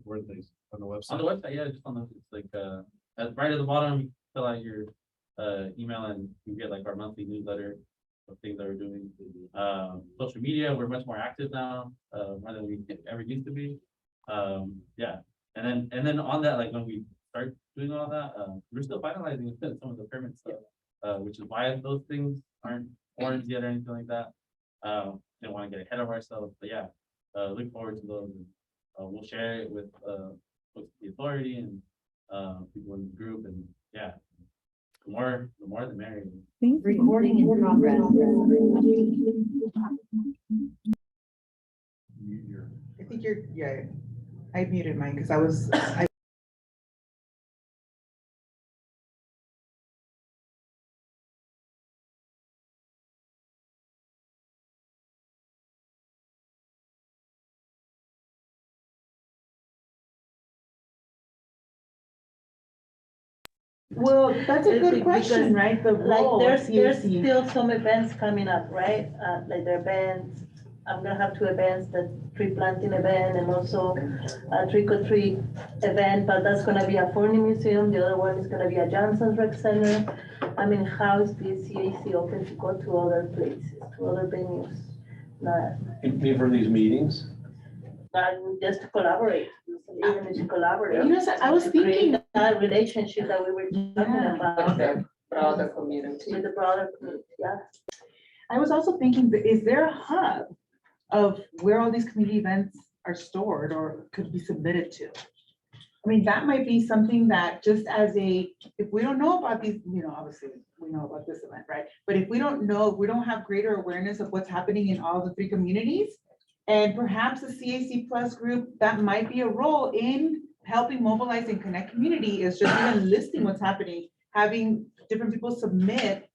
Where are they, on the website? On the website, yeah, just on the, it's like, right at the bottom, you fill out your, email and you get like our monthly newsletter of things that we're doing. Social media, we're much more active now, more than we ever used to be. Yeah, and then on that, like when we start doing all that, we're still finalizing some of the permit stuff, which is why those things aren't orange yet or anything like that. Didn't want to get ahead of ourselves, but yeah, look forward to those. And, we'll share it with folks at the authority and people in the group, and yeah, the more the merrier. Recording in progress. I think yeah, I muted mine because I Well, that's a good Because, question, right? The Like, role of there's CAC. still some events coming up, right? Like the events, I'm gonna have 2 events, the tree planting event and also a trick or treat event, but that's gonna be at Forney Museum. The other one is gonna be at Johnson's Rec Center. I mean, how is the CAC open to go to other places, to other venues? Not, For these meetings? not just to collaborate, even to collaborate. You know, so I was To create thinking, that relationship that we were talking Yeah. With about the broader community. with the broader, yeah. I was also thinking, is there a hub of where all these community events are stored or could be submitted to? I mean, that might be something that just as a, if we don't know about these, you know, obviously we know about this event, right? But if we don't know, we don't have greater awareness of what's happening in all the 3 communities. And perhaps the CAC Plus group, that might be a role in helping mobilize and connect community, is just even listing what's happening, having different people submit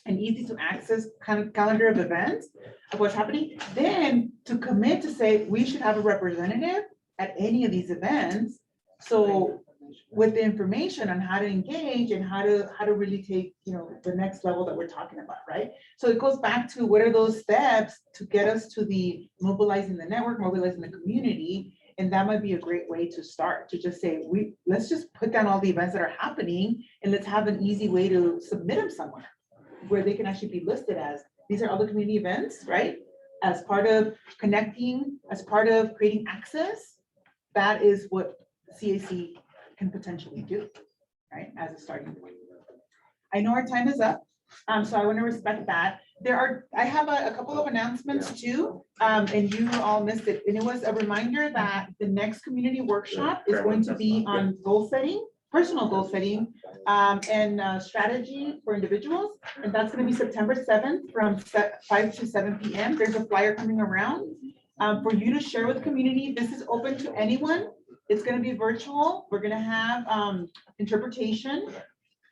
an easy to access kind of calendar of events of what's happening, then to commit to say, we should have a representative at any of these events. So with the information on how to engage and how to really take, you know, the next level that we're talking about, right? So it goes back to what are those steps to get us to the mobilizing the network, mobilizing the community. And that might be a great way to start, to just say, let's just put down all the events that are happening and let's have an easy way to submit them somewhere where they can actually be listed as, these are other community events, right? As part of connecting, as part of creating access, that is what CAC can potentially do, right? As a starting point. I know our time is up, so I want to respect that. I have a couple of announcements too, and you all missed it. And it was a reminder that the next community workshop is going to be on goal setting, personal goal setting, and strategy for individuals. And that's going to be September 7th from 5 to 7 p.m. There's a flyer coming around for you to share with the community. This is open to anyone. It's going to be virtual. We're going to have interpretation.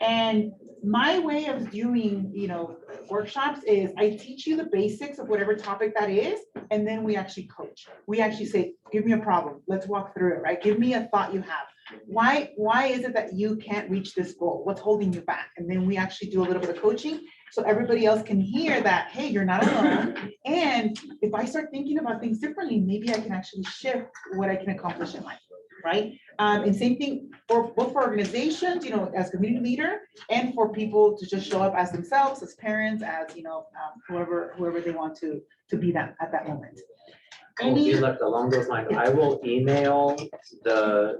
And my way of doing, you know, workshops is I teach you the basics of whatever topic that is, and then we actually coach. We actually say, give me a problem. Let's walk through it, right? Give me a thought you have. Why is it that you can't reach this goal? What's holding you back? And then we actually do a little bit of coaching so everybody else can hear that, hey, you're not alone. And if I start thinking about things differently, maybe I can actually shift what I can accomplish in life, right? And same thing for both for organizations, you know, as community leader, and for people to just show up as themselves, as parents, as, you know, whoever they want to be that at that moment. Well, if you left along those lines, I will email the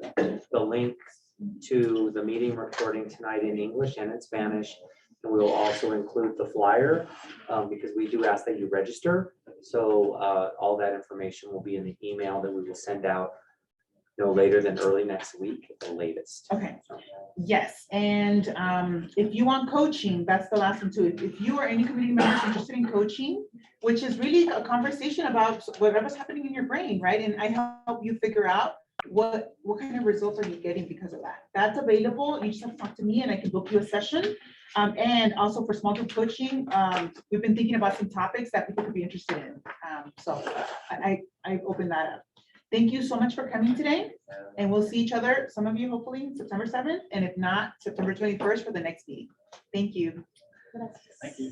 link to the meeting recording tonight in English and in Spanish. And we will also include the flyer because we do ask that you register. So all that information will be in the email that we will send out no later than early next week at the latest. Okay. Yes, and if you want coaching, that's the last one too. If you or any community members interested in coaching, which is really a conversation about whatever's happening in your brain, right? And I help you figure out what kind of results are you getting because of that. That's available. You just have to talk to me and I can book you a session. And also for small group coaching, we've been thinking about some topics that people could be interested in. So I opened that up. Thank you so much for coming today, and we'll see each other, some of you hopefully September 7th, and if not, September 21st for the next meeting. Thank you. Thank you.